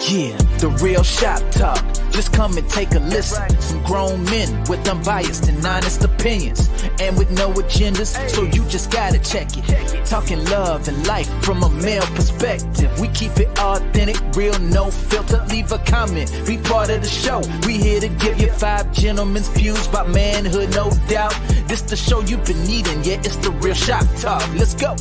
Yeah, the real shop talk. Just come and take a listen. Some grown men with unbiased and honest opinions, and with no agendas, so you just gotta check it. Talking love and life from a male perspective. We keep it authentic, real, no filter. Leave a comment, be part of the show. We here to give you 5 gentlemen's views about manhood, no doubt. This the show you've been needing, yeah, it's the real shop talk. Let's go.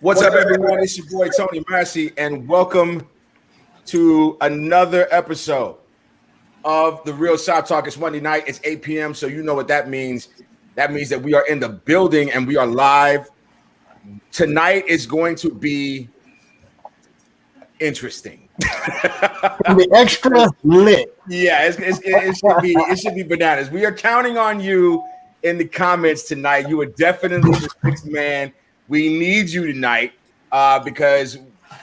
What's up, everyone? It's your boy, Tony Massey, and welcome to another episode of The Real Shop Talk. It's Monday night. It's 8 p.m., so you know what that means. That means that we are in the building and we are live. Tonight is going to be interesting. The extra lit. Yeah, it should be bananas. We are counting on you in the comments tonight. You are definitely the sixth man. We need you tonight because,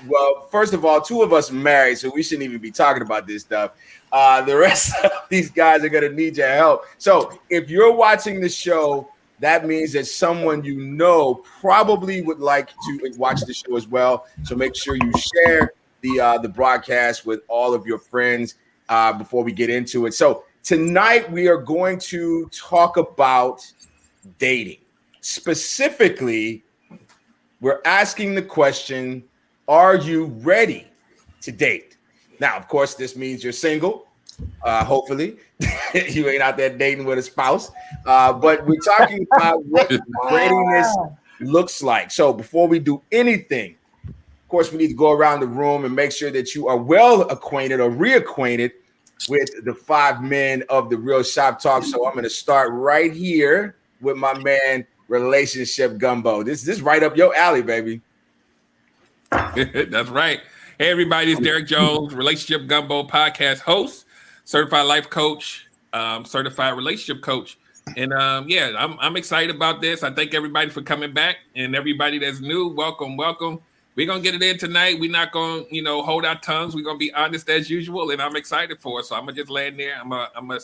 well, first of all, 2 of us are married, so we shouldn't even be talking about this stuff. The rest of these guys are going to need your help. So if you're watching the show, that means that someone you know probably would like to watch the show as well. So make sure you share the broadcast with all of your friends before we get into it. So tonight we are going to talk about dating. Specifically, we're asking the question, are you ready to date? Now, of course, this means you're single. Hopefully, you ain't out there dating with a spouse. But we're talking about what readiness looks like. So before we do anything, of course, we need to go around the room and make sure that you are well acquainted or reacquainted with the 5 men of the Real Shop Talk. So I'm going to start right here with my man, Relationship Gumbo. This is right up your alley, baby. That's right. Hey, everybody, it's Derek Jones, Relationship Gumbo podcast host, certified life coach, certified relationship coach. And yeah, I'm excited about this. I thank everybody for coming back, and everybody that's new, welcome. We're gonna get it in tonight. We're not gonna, hold our tongues. We're gonna be honest as usual, and I'm excited for it. So I'm gonna just land there. I'm gonna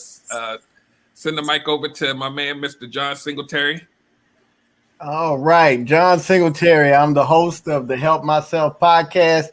send the mic over to my man, Mr. John Singletary. All right, John Singletary. I'm the host of the Help Myself podcast,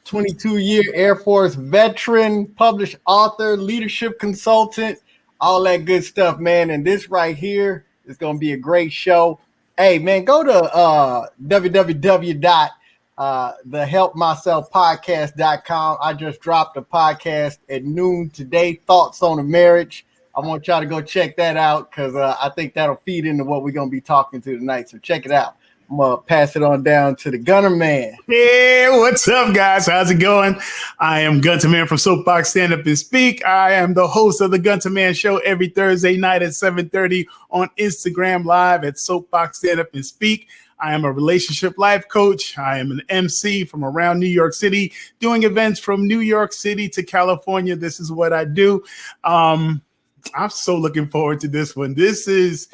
22-year Air Force veteran, published author, leadership consultant, all that good stuff, man. And this right here is going to be a great show. Hey, man, go to www.thehelpmyselfpodcast.com. I just dropped a podcast at noon today, Thoughts on a Marriage. I want y'all to go check that out because I think that'll feed into what we're going to be talking to tonight. So check it out. I'm going to pass it on down to the Gunner Man. Hey, what's up, guys? How's it going? I am Gunter Man from Soapbox Stand Up and Speak. I am the host of the Gunter Man Show every Thursday night at 7:30 on Instagram Live at Soapbox Stand Up and Speak. I am a relationship life coach. I am an MC from around New York City, doing events from New York City to California. This is what I do. I'm so looking forward to this one. This is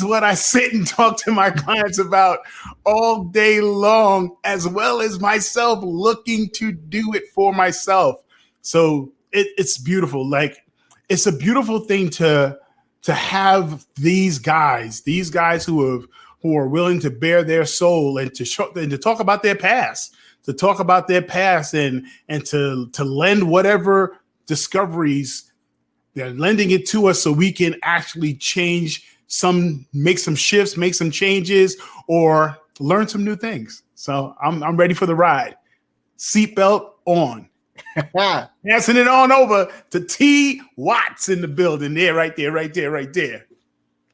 what I sit and talk to my clients about all day long, as well as myself looking to do it for myself. So it's beautiful. Like, it's a beautiful thing to have these guys who are willing to bare their soul and to talk about their past, and to lend whatever discoveries. They're lending it to us so we can actually make some shifts, make some changes, or learn some new things. So I'm ready for the ride. Seatbelt on. Passing it on over to T. Watts in the building. Right there.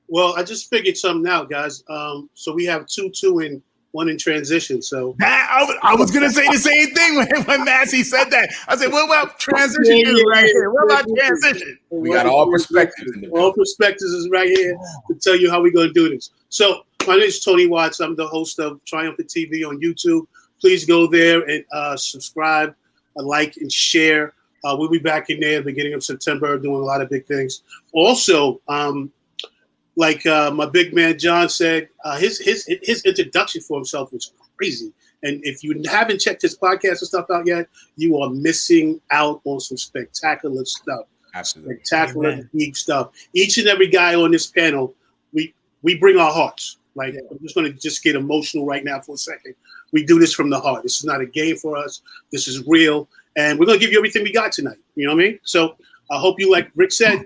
Well, I just figured something out, guys. So we have 2 and 1 in transition. So I was gonna say the same thing when Massey said that. I said, "What about transition right here? What about transition?" We got all perspectives. All perspectives is right here to tell you how we're gonna do this. So my name is Tony Watts. I'm the host of Triumphant TV on YouTube. Please go there and subscribe, like, and share. We'll be back in there at the beginning of September doing a lot of big things. Also, like my big man John said, his introduction for himself was crazy. And if you haven't checked his podcast and stuff out yet, you are missing out on some spectacular stuff. Absolutely. Spectacular, deep stuff. Each and every guy on this panel we bring our hearts. Like, I'm just going to just get emotional right now for a second. We do this from the heart. This is not a game for us. This is real. And we're going to give you everything we got tonight. You know what I mean? So I hope you, like Rick said,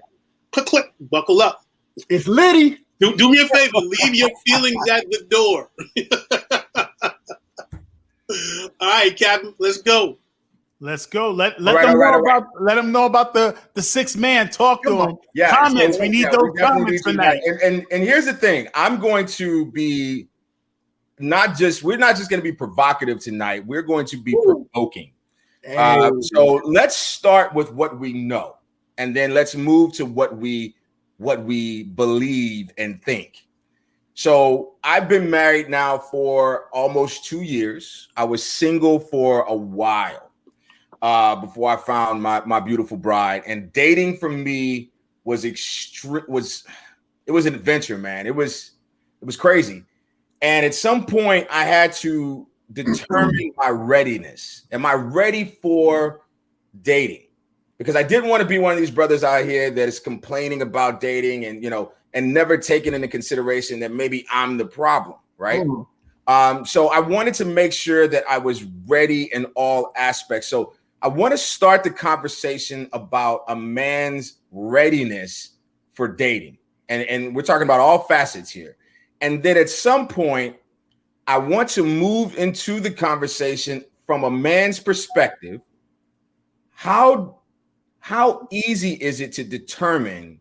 click, buckle up. It's Liddy. Do me a favor. Leave your feelings at the door. All right, Captain, let's go. Let's go. Let them know about the 6 man. Talk to them. Yeah, comments. We need those comments tonight. And here's the thing. I'm going to be we're not just going to be provocative tonight. We're going to be provoking. So let's start with what we know, and then let's move to what we believe and think. So I've been married now for almost 2 years. I was single for a while before I found my beautiful bride, and dating for me was an adventure, man. It was crazy. And at some point I had to determine my readiness. Am I ready for dating? Because I didn't want to be one of these brothers out here that is complaining about dating and never taking into consideration that maybe I'm the problem, right? So I wanted to make sure that I was ready in all aspects. So I want to start the conversation about a man's readiness for dating. And we're talking about all facets here. And then at some point, I want to move into the conversation from a man's perspective. How easy is it to determine,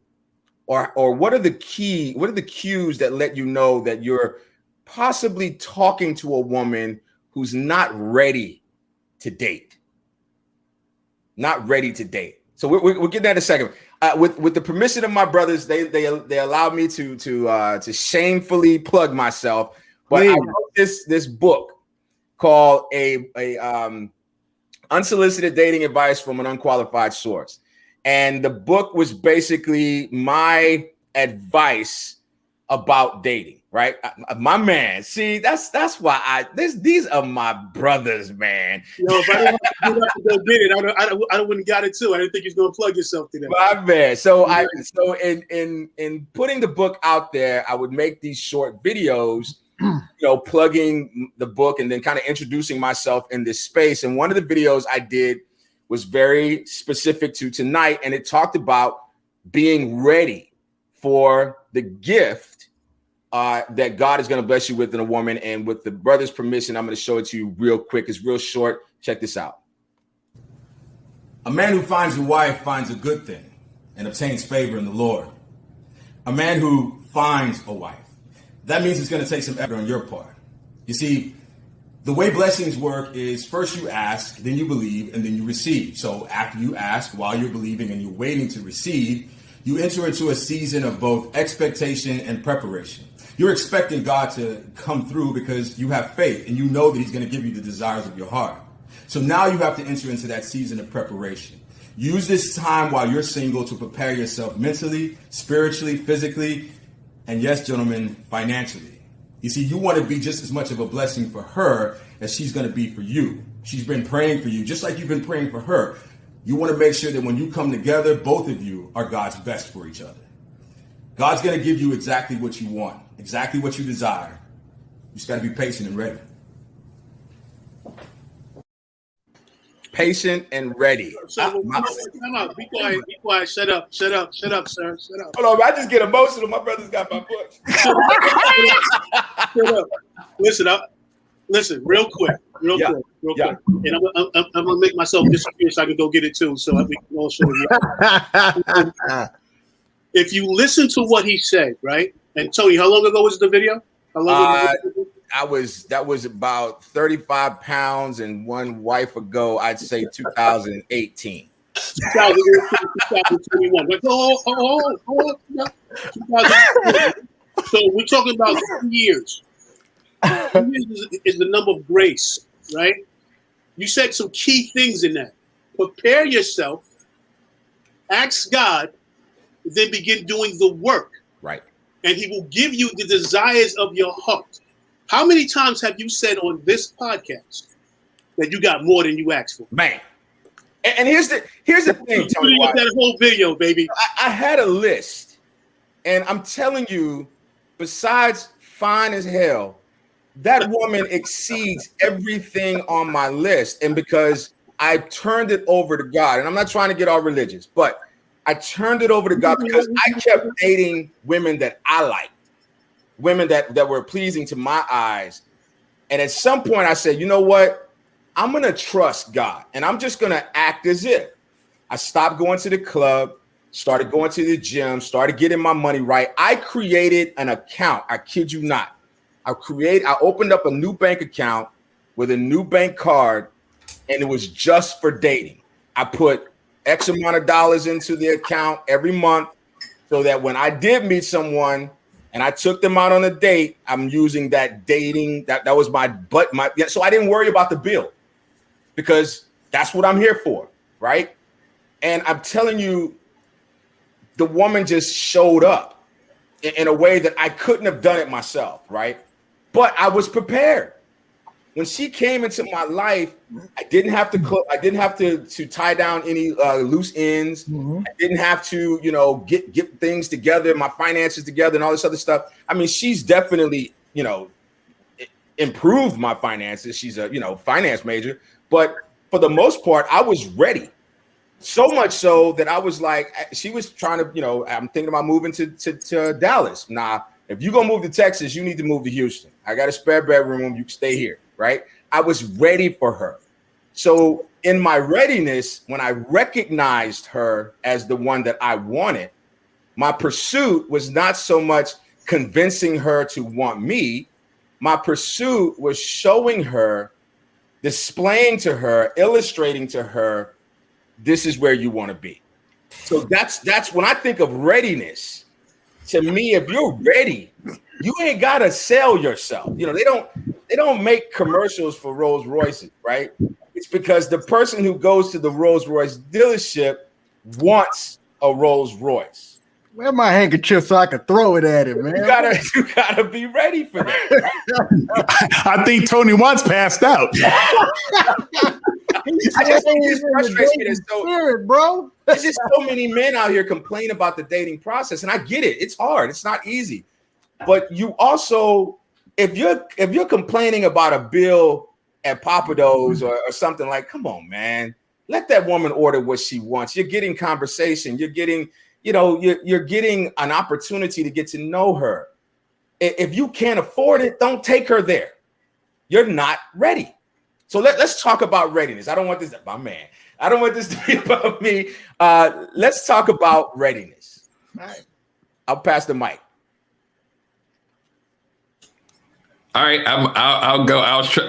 or what are the cues that let you know that you're possibly talking to a woman who's not ready to date? Not ready to date. So we'll get that in a second. With the permission of my brothers, they allowed me to shamefully plug myself. But I wrote this book called a unsolicited dating advice from an unqualified source. And the book was basically my advice about dating, right? My man, see, that's why these are my brothers, man. If I didn't have to go get it, I wouldn't got it too. I didn't think you was gonna plug yourself today. My man. So in putting the book out there, I would make these short videos, plugging the book and then kind of introducing myself in this space. And one of the videos I did was very specific to tonight, and it talked about being ready for the gift that God is going to bless you with in a woman. And with the brother's permission, I'm going to show it to you real quick. It's real short. Check this out. A man who finds a wife finds a good thing and obtains favor in the Lord. A man who finds a wife, that means it's going to take some effort on your part. You see, the way blessings work is first you ask, then you believe, and then you receive. So after you ask, while you're believing and you're waiting to receive, you enter into a season of both expectation and preparation. You're expecting God to come through because you have faith and you know that he's going to give you the desires of your heart. So now you have to enter into that season of preparation. Use this time while you're single to prepare yourself mentally, spiritually, physically, and yes, gentlemen, financially. You see, you want to be just as much of a blessing for her as she's going to be for you. She's been praying for you, just like you've been praying for her. You want to make sure that when you come together, both of you are God's best for each other. God's going to give you exactly what you want, exactly what you desire. You just got to be patient and ready. Patient and ready. So, come on, be quiet. Shut up, sir. Shut up. Hold on, I just get emotional. My brother's got my book. Shut up. Listen, real quick. And I'm gonna make myself disappear so I can go get it too. So we can all show you. If you listen to what he said, right? And Tony, how long ago was the video? How long ago? That was about 35 pounds and one wife ago. I'd say 2018. 2021. Hold on. 2021. So we're talking about 2 years. 2 years is the number of grace, right? You said some key things in that. Prepare yourself, ask God, then begin doing the work. Right. And he will give you the desires of your heart. How many times have you said on this podcast that you got more than you asked for? Man. And here's the thing, Tony. That whole video, baby. I had a list, and I'm telling you, besides fine as hell, that woman exceeds everything on my list. And because I turned it over to God, and I'm not trying to get all religious, but I turned it over to God because I kept dating women that I liked, women that were pleasing to my eyes. And at some point I said, you know what? I'm going to trust God, and I'm just going to act as if. I stopped going to the club, started going to the gym, started getting my money right. I created an account. I kid you not. I opened up a new bank account with a new bank card, and it was just for dating. I put X amount of dollars into the account every month so that when I did meet someone and I took them out on a date, I'm using that dating. That was so I didn't worry about the bill because that's what I'm here for, right? And I'm telling you, the woman just showed up in a way that I couldn't have done it myself, right? But I was prepared. When she came into my life, I didn't have to tie down any loose ends. Mm-hmm. I didn't have to, get things together, my finances together, and all this other stuff. I mean, she's definitely, improved my finances. She's a, finance major, but for the most part, I was ready. So much so that I was like, she was trying to, I'm thinking about moving to Dallas. Nah, if you're going to move to Texas, you need to move to Houston. I got a spare bedroom. You can stay here, right? I was ready for her. So in my readiness, when I recognized her as the one that I wanted, my pursuit was not so much convincing her to want me. My pursuit was showing her, displaying to her, illustrating to her, this is where you want to be. So that's when I think of readiness. To me, if you're ready, you ain't gotta sell yourself. They don't make commercials for Rolls Royces, right? It's because the person who goes to the Rolls Royce dealership wants a Rolls Royce. Where's my handkerchief so I can throw it at him, man? You gotta be ready for that. I think Tony Watts passed out. I just think this frustrates me. There's just so many men out here complain about the dating process, and I get it. It's hard. It's not easy. But you also, if you're complaining about a bill at Papados or something, like, come on, man, let that woman order what she wants. You're getting conversation. You're getting, you're getting an opportunity to get to know her. If you can't afford it, don't take her there. You're not ready. So let's talk about readiness. I don't want this to be about me. Let's talk about readiness. All right. I'll pass the mic. All right, I'll go. I was trying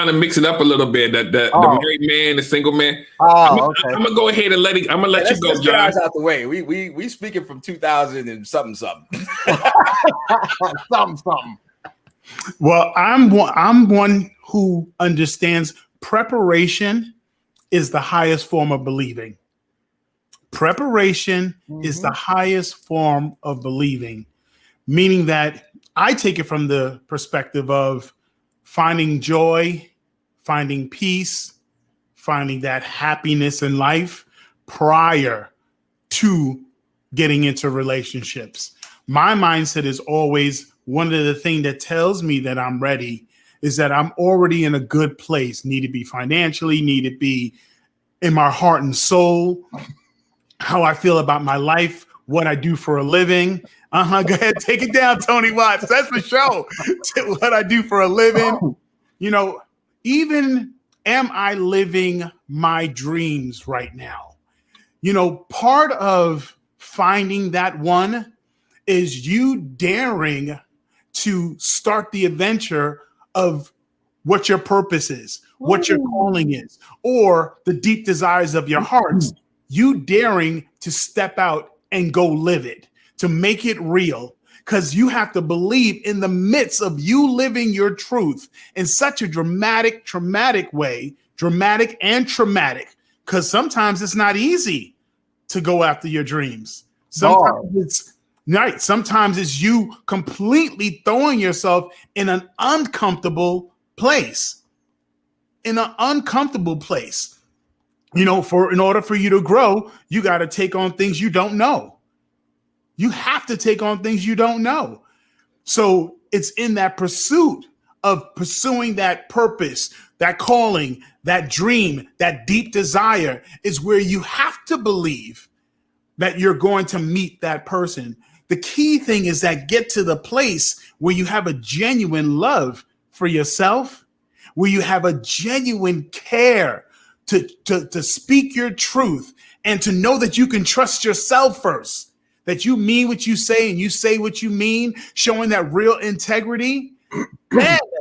to mix it up a little bit. The married man, the single man. I'm gonna go ahead and let you go, let's John. Get ours out the way. We speaking from 2000 and something. something. Well, I'm one who understands preparation is the highest form of believing. Preparation is the highest form of believing, meaning that I take it from the perspective of finding joy, finding peace, finding that happiness in life prior to getting into relationships. My mindset is always, one of the things that tells me that I'm ready is that I'm already in a good place. Need to be financially, need to be in my heart and soul, how I feel about my life, what I do for a living. Go ahead, take it down, Tony Watts. That's for sure. What I do for a living. Even am I living my dreams right now? Part of finding that one is you daring to start the adventure of what your purpose is, what your calling is, or the deep desires of your hearts. You daring to step out and go live it, to make it real, because you have to believe in the midst of you living your truth in such a traumatic way, dramatic and traumatic, because sometimes it's not easy to go after your dreams. Sometimes it's you completely throwing yourself in an uncomfortable place. In order for you to grow, you got to take on things you don't know. You have to take on things you don't know. So it's in that pursuit of pursuing that purpose, that calling, that dream, that deep desire is where you have to believe that you're going to meet that person. The key thing is that get to the place where you have a genuine love for yourself, where you have a genuine care to speak your truth and to know that you can trust yourself first, that you mean what you say and you say what you mean, showing that real integrity.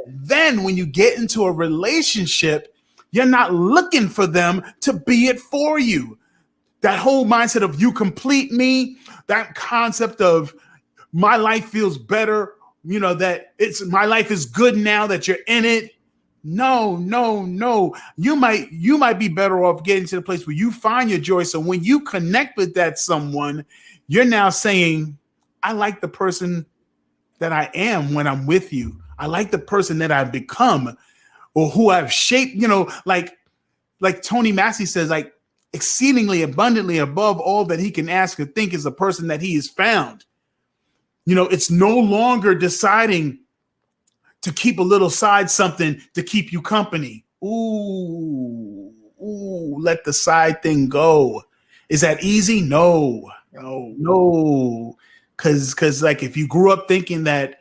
Then when you get into a relationship, you're not looking for them to be it for you. That whole mindset of you complete me, that concept of my life feels better, that it's my life is good now that you're in it. No. You might be better off getting to the place where you find your joy. So when you connect with that someone, you're now saying, I like the person that I am when I'm with you. I like the person that I've become or who I've shaped, like Tony Massey says, like exceedingly abundantly above all that he can ask or think is the person that he has found. It's no longer deciding to keep a little side something to keep you company. Ooh, let the side thing go. Is that easy? No. Because like if you grew up thinking that,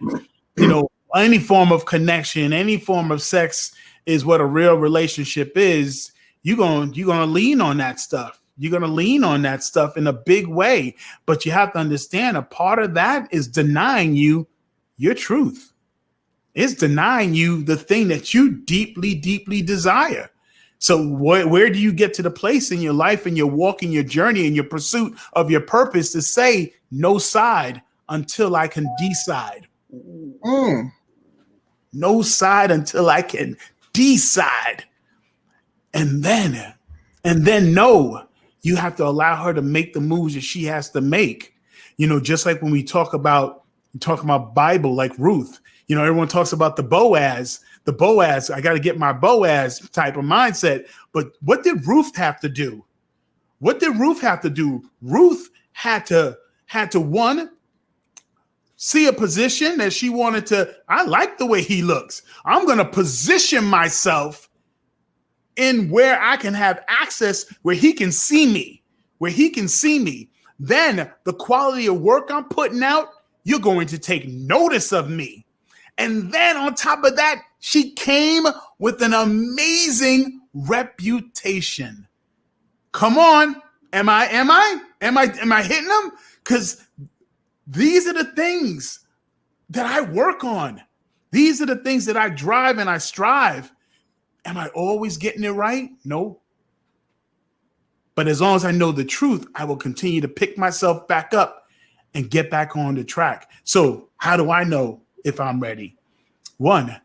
any form of connection, any form of sex is what a real relationship is, you're gonna lean on that stuff. You're gonna lean on that stuff in a big way. But you have to understand a part of that is denying you your truth. It's denying you the thing that you deeply, deeply desire. So where do you get to the place in your life and your walk and your journey and your pursuit of your purpose to say no side until I can decide? No side until I can decide. And then no, you have to allow her to make the moves that she has to make. Just like when we talk about Bible, like Ruth, everyone talks about the Boaz, I got to get my Boaz type of mindset. But what did Ruth have to do? Ruth had to one, see a position that she wanted to, I like the way he looks. I'm going to position myself in where I can have access, where he can see me. Then the quality of work I'm putting out, you're going to take notice of me. And then on top of that, she came with an amazing reputation. Come on. Am I hitting them? Because these are the things that I work on. These are the things that I drive and I strive. Am I always getting it right? No. But as long as I know the truth, I will continue to pick myself back up and get back on the track. So how do I know if I'm ready? One,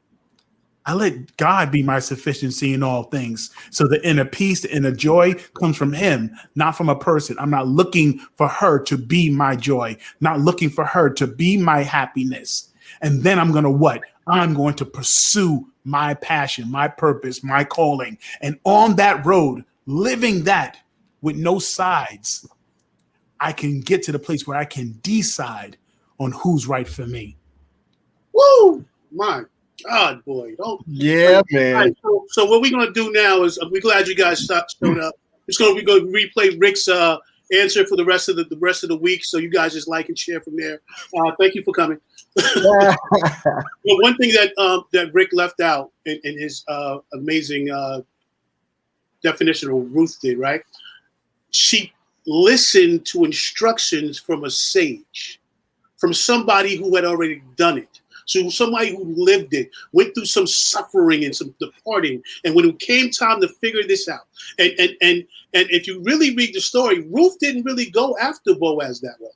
I let God be my sufficiency in all things. So the inner peace, the inner joy comes from him, not from a person. I'm not looking for her to be my joy, not looking for her to be my happiness. And then I'm going to what? I'm going to pursue my passion, my purpose, my calling. And on that road, living that with no sides, I can get to the place where I can decide on who's right for me. Woo! My God, boy. Yeah, man. Right, so what we're going to do now is we're glad you guys showed up. We're going to replay Rick's answer for the rest of the week. So you guys just like and share from there. Thank you for coming. Well, one thing that Rick left out in his amazing definition of Ruth did, right? She listened to instructions from a sage, from somebody who had already done it. So somebody who lived it, went through some suffering and some departing. And when it came time to figure this out, and if you really read the story, Ruth didn't really go after Boaz that way.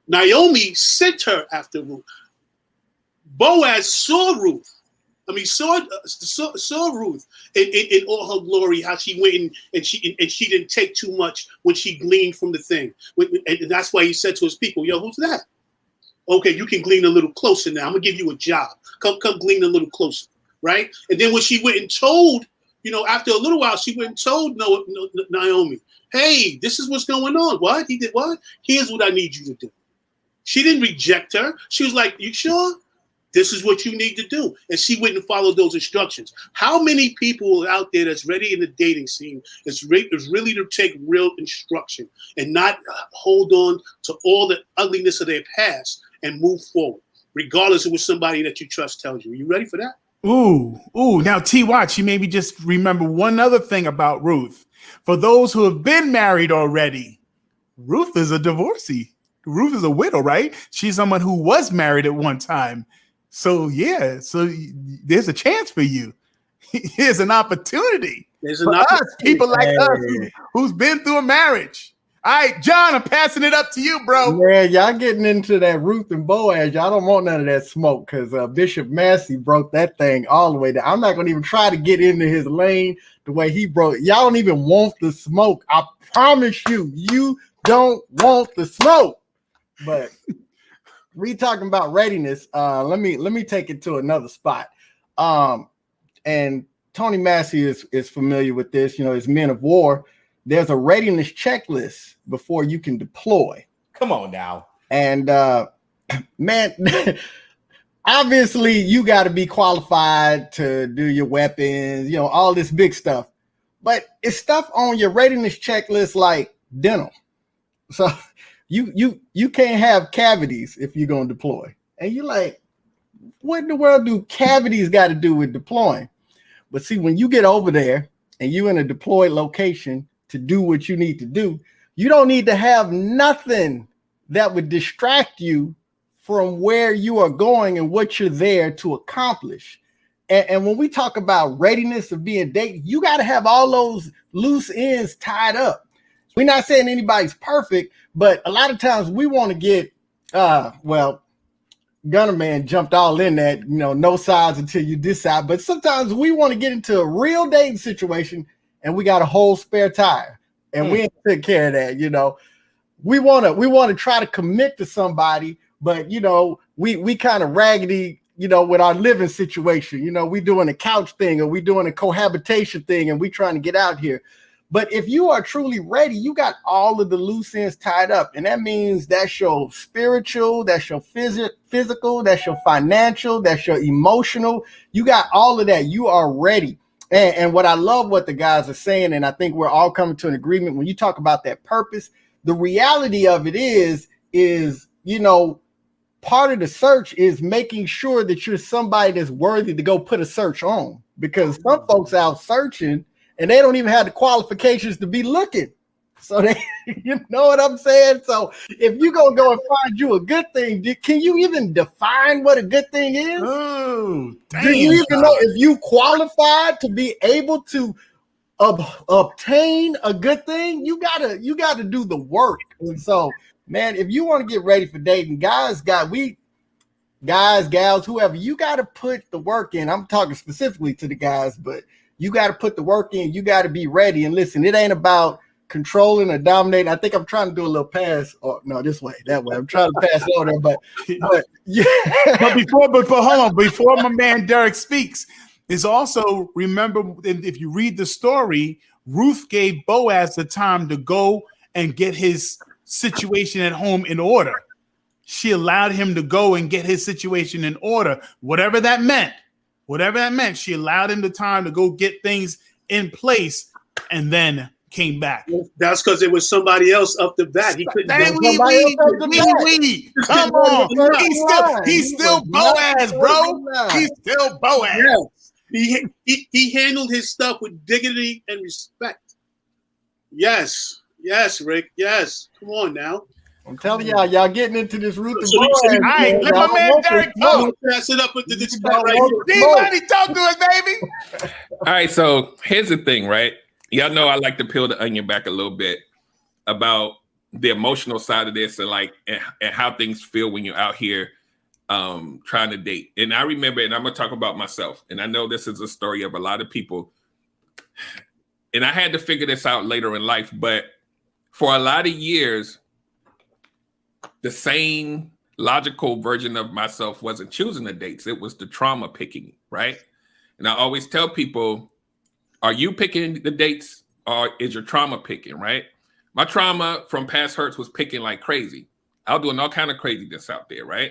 Naomi sent her after Ruth. Boaz saw Ruth. Saw Ruth in all her glory, how she went and she didn't take too much when she gleaned from the thing. And that's why he said to his people, yo, who's that? Okay, you can glean a little closer now. I'm gonna give you a job. Come glean a little closer, right? And then when she went and told, after a little while, she went and told Naomi, Hey, this is what's going on. What? He did what? Here's what I need you to do. She didn't reject her. She was like, you sure? This is what you need to do. And she wouldn't follow those instructions. How many people out there that's ready in the dating scene is really to take real instruction and not hold on to all the ugliness of their past and move forward, regardless of what somebody that you trust tells you. Are you ready for that? Ooh. Now, T. Watch, you maybe just remember one other thing about Ruth. For those who have been married already, Ruth is a divorcee. Ruth is a widow, right? She's someone who was married at one time. So there's a chance for you. Here's an opportunity. There's for an us, opportunity. people like us who's been through a marriage. All right, John, I'm passing it up to you, bro. Yeah, y'all getting into that Ruth and Boaz. Y'all don't want none of that smoke because Bishop Massey broke that thing all the way down. I'm not going to even try to get into his lane the way he broke. Y'all don't even want the smoke. I promise you, you don't want the smoke. But we talking about readiness. Let me take it to another spot. And Tony Massey is familiar with this. You know, as Men of War, there's a readiness checklist before you can deploy. Come on now. And man, obviously you got to be qualified to do your weapons, you know, all this big stuff. But it's stuff on your readiness checklist like dental. So you can't have cavities if you're going to deploy. And you're like, what in the world do cavities got to do with deploying? But see, when you get over there and you're in a deployed location to do what you need to do, you don't need to have nothing that would distract you from where you are going and what you're there to accomplish. And when we talk about readiness of being dated, you got to have all those loose ends tied up. We're not saying anybody's perfect, but a lot of times we want to get, Gunner Man jumped all in that, you know, no sides until you decide. But sometimes we want to get into a real dating situation and we got a whole spare tire and we ain't take care of that. You know, we want to try to commit to somebody, but you know, we kind of raggedy, you know, with our living situation. You know, we doing a couch thing or we doing a cohabitation thing and we trying to get out here. But if you are truly ready, you got all of the loose ends tied up. And that means that's your spiritual, that's your physical, that's your financial, that's your emotional. You got all of that. You are ready. And what I love what the guys are saying, and I think we're all coming to an agreement when you talk about that purpose, the reality of it is, you know, part of the search is making sure that you're somebody that's worthy to go put a search on, because some folks out searching and they don't even have the qualifications to be looking. So they, you know what I'm saying? So if you're going to go and find you a good thing, can you even define what a good thing is? Oh, damn. Do you even know if you qualified to be able to obtain a good thing? You gotta do the work. And so, man, if you want to get ready for dating, guys, gals, whoever, you got to put the work in. I'm talking specifically to the guys, but you got to put the work in. You got to be ready. And listen, it ain't about controlling or dominating. I think I'm trying to do a little pass. Or no, this way, that way. I'm trying to pass over there, but yeah. But hold on, before my man Derek speaks, is also, remember, if you read the story, Ruth gave Boaz the time to go and get his situation at home in order. She allowed him to go and get his situation in order, whatever that meant. She allowed him the time to go get things in place and then came back. That's because it was somebody else up the bat. He couldn't. Come on. He's still Boaz, bro. He's still Boaz. Yes. He handled his stuff with dignity and respect. Yes, Rick. Yes. Come on now. I'm telling y'all getting into this Ruth and So Boaz. all right, let my man Derek talk. Pass it up with this guy right here. D-Money, talk to us, baby. All right, so here's the thing, right? Y'all know I like to peel the onion back a little bit about the emotional side of this and how things feel when you're out here trying to date. And I remember, and I'm going to talk about myself, and I know this is a story of a lot of people, and I had to figure this out later in life, but for a lot of years, the same logical version of myself wasn't choosing the dates. It was the trauma picking, right? And I always tell people, are you picking the dates or is your trauma picking, right? My trauma from past hurts was picking like crazy. I was doing all kind of craziness out there, right?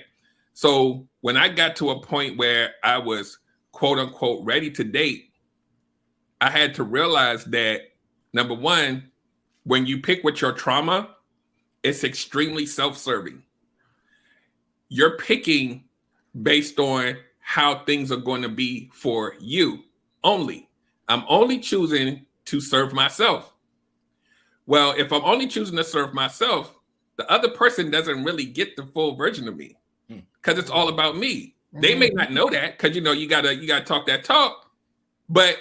So when I got to a point where I was quote unquote ready to date, I had to realize that, number one, when you pick with your trauma, it's extremely self-serving. You're picking based on how things are going to be for you only. I'm only choosing to serve myself. Well, if I'm only choosing to serve myself, the other person doesn't really get the full version of me because it's all about me. They may not know that because you gotta talk that talk. But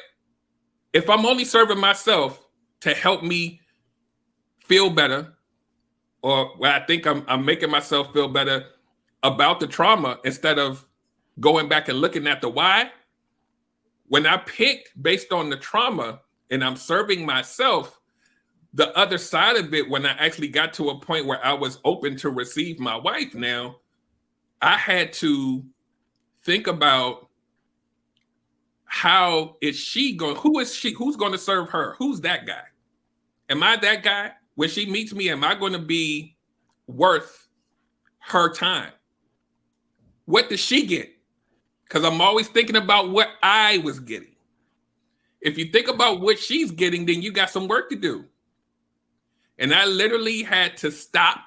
if I'm only serving myself to help me feel better, or what I think I'm making myself feel better about the trauma instead of going back and looking at the why, when I picked based on the trauma and I'm serving myself, the other side of it, when I actually got to a point where I was open to receive my wife now, I had to think about how is she going, who is she, who's going to serve her? Who's that guy? Am I that guy? When she meets me, am I going to be worth her time? What does she get? Because I'm always thinking about what I was getting. If you think about what she's getting, then you got some work to do. And I literally had to stop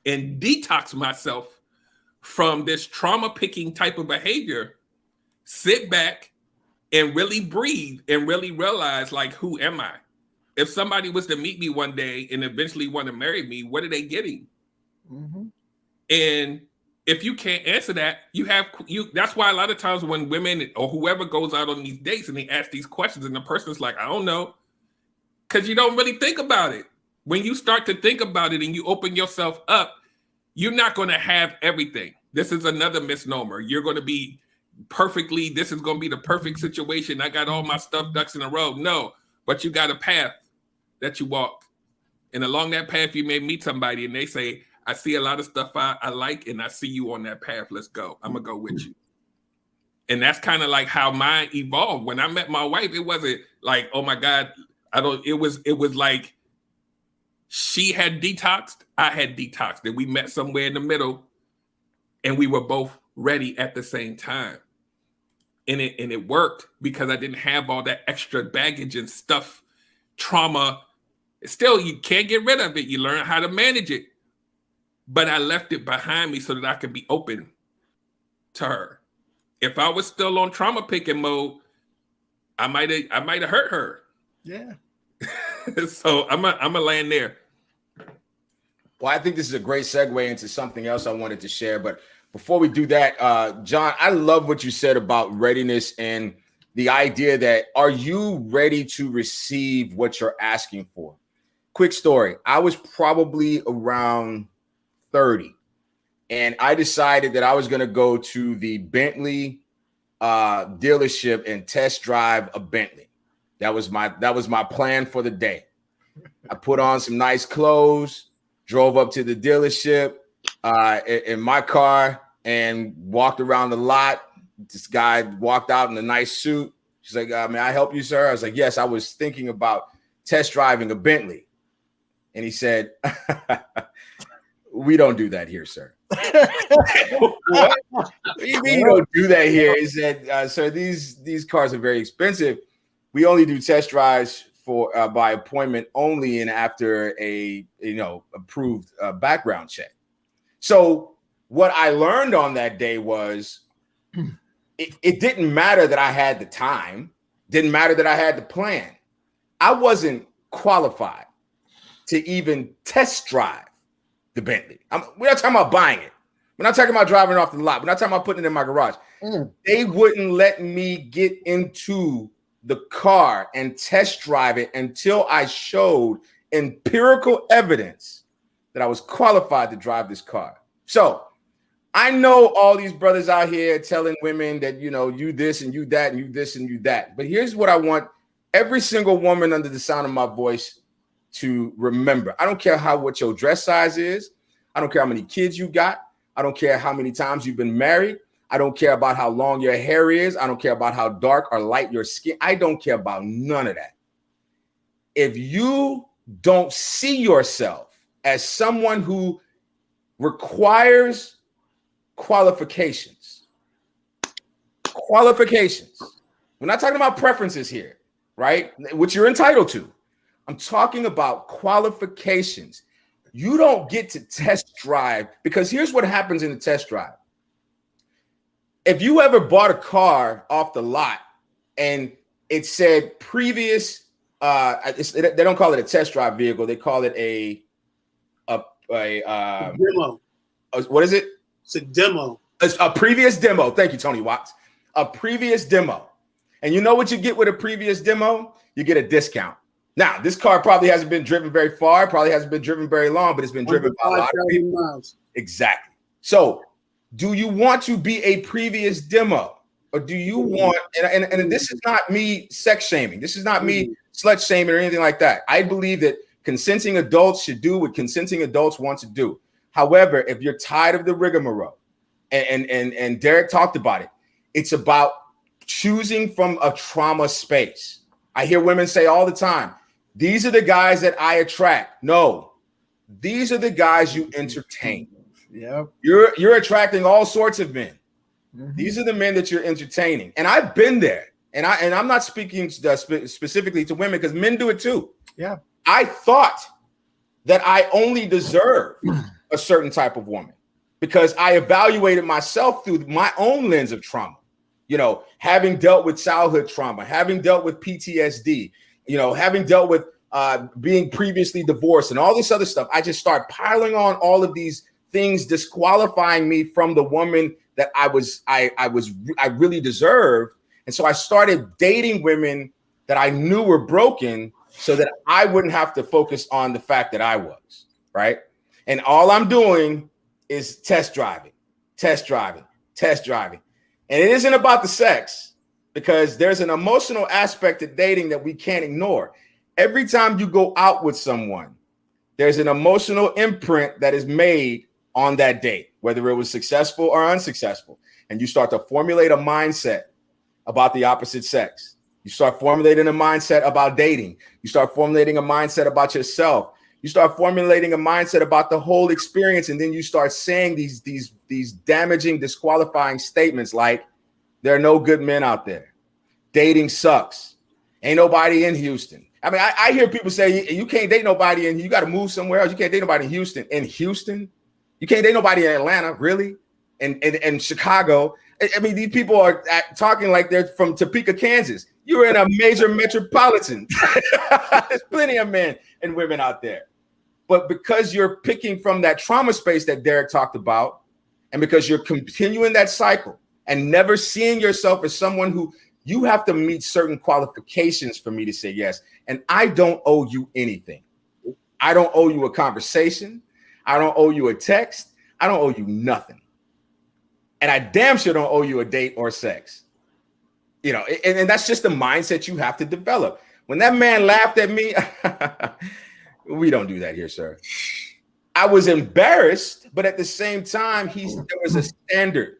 and detox myself from this trauma picking type of behavior, sit back and really breathe and really realize, like, who am I? If somebody was to meet me one day and eventually want to marry me, what are they getting? Mm-hmm. And if you can't answer that, that's why a lot of times when women or whoever goes out on these dates and they ask these questions and the person's like, I don't know, because you don't really think about it. When you start to think about it and you open yourself up, you're not going to have everything. This is another misnomer. You're going to be this is going to be the perfect situation. I got all my stuff ducks in a row. No, but you got a path that you walk. And along that path, you may meet somebody and they say, I see a lot of stuff I like, and I see you on that path. Let's go. I'm going to go with you. And that's kind of like how mine evolved. When I met my wife, it wasn't like, oh my God, it was like, she had detoxed, I had detoxed, and we met somewhere in the middle, and we were both ready at the same time. And it worked because I didn't have all that extra baggage and stuff, trauma. Still, you can't get rid of it. You learn how to manage it. But I left it behind me so that I could be open to her. If I was still on trauma picking mode, I might have hurt her. Yeah. So I'm a land there. Well, I think this is a great segue into something else I wanted to share. But before we do that, John, I love what you said about readiness and the idea that, are you ready to receive what you're asking for? Quick story. I was probably around 30, and I decided that I was going to go to the Bentley dealership and test drive a Bentley. That was my plan for the day. I put on some nice clothes, drove up to the dealership in my car and walked around the lot. This guy walked out in a nice suit. She's like, may I help you, sir? I was like, yes, I was thinking about test driving a Bentley. And he said, we don't do that here, sir. What do you mean you don't do that here? He said, sir, these cars are very expensive. We only do test drives for by appointment only and after a approved background check. So what I learned on that day was it didn't matter that I had the time, didn't matter that I had the plan. I wasn't qualified to even test drive the Bentley. We're not talking about buying it. We're not talking about driving off the lot. We're not talking about putting it in my garage. They wouldn't let me get into the car and test drive it until I showed empirical evidence that I was qualified to drive this car. So I know all these brothers out here telling women that, you this and you that and you this and you that. But here's what I want every single woman under the sound of my voice to remember. I don't care what your dress size is. I don't care how many kids you got. I don't care how many times you've been married. I don't care about how long your hair is. I don't care about how dark or light your skin. I don't care about none of that. If you don't see yourself as someone who requires qualifications. Qualifications. We're not talking about preferences here, right? Which you're entitled to. I'm talking about qualifications. You don't get to test drive, because here's what happens in the test drive. If you ever bought a car off the lot and it said previous, they don't call it a test drive vehicle. They call it a demo. What is it? It's a demo. It's a previous demo. Thank you, Tony Watts. A previous demo. And you know what you get with a previous demo? You get a discount. Now, this car probably hasn't been driven very far, probably hasn't been driven very long, but it's been driven by a lot of people. Miles. Exactly. So, do you want to be a previous demo? Or do you want, and this is not me sex shaming. This is not me slut shaming or anything like that. I believe that consenting adults should do what consenting adults want to do. However, if you're tired of the rigmarole, and Derek talked about it, it's about choosing from a trauma space. I hear women say all the time, these are the guys that I attract. No, these are the guys you entertain. Yep. You're attracting all sorts of men. Mm-hmm. These are the men that you're entertaining. And I've been there. And I'm not speaking specifically to women, because men do it too. Yeah. I thought that I only deserved a certain type of woman because I evaluated myself through my own lens of trauma. You know, having dealt with childhood trauma, having dealt with PTSD, you know, having dealt with being previously divorced and all this other stuff. I just started piling on all of these things, disqualifying me from the woman that I really deserved. And so I started dating women that I knew were broken so that I wouldn't have to focus on the fact that I was, right? And all I'm doing is test driving. And it isn't about the sex, because there's an emotional aspect to dating that we can't ignore. Every time you go out with someone, there's an emotional imprint that is made on that date, whether it was successful or unsuccessful. And you start to formulate a mindset about the opposite sex. You start formulating a mindset about dating. You start formulating a mindset about yourself. You start formulating a mindset about the whole experience. And then you start saying these damaging, disqualifying statements like, there are no good men out there. Dating sucks. Ain't nobody in Houston. I mean, I hear people say you can't date nobody and you got to move somewhere else. You can't date nobody in Houston. In Houston? You can't date nobody in Atlanta, really? And Chicago. I mean, these people are talking like they're from Topeka, Kansas. You're in a major metropolitan. There's plenty of men and women out there. But because you're picking from that trauma space that Derek talked about, and because you're continuing that cycle and never seeing yourself as someone who you have to meet certain qualifications for me to say yes. And I don't owe you anything. I don't owe you a conversation. I don't owe you a text. I don't owe you nothing. And I damn sure don't owe you a date or sex. You know, and that's just the mindset you have to develop. When that man laughed at me, we don't do that here, sir. I was embarrassed, but at the same time, there was a standard.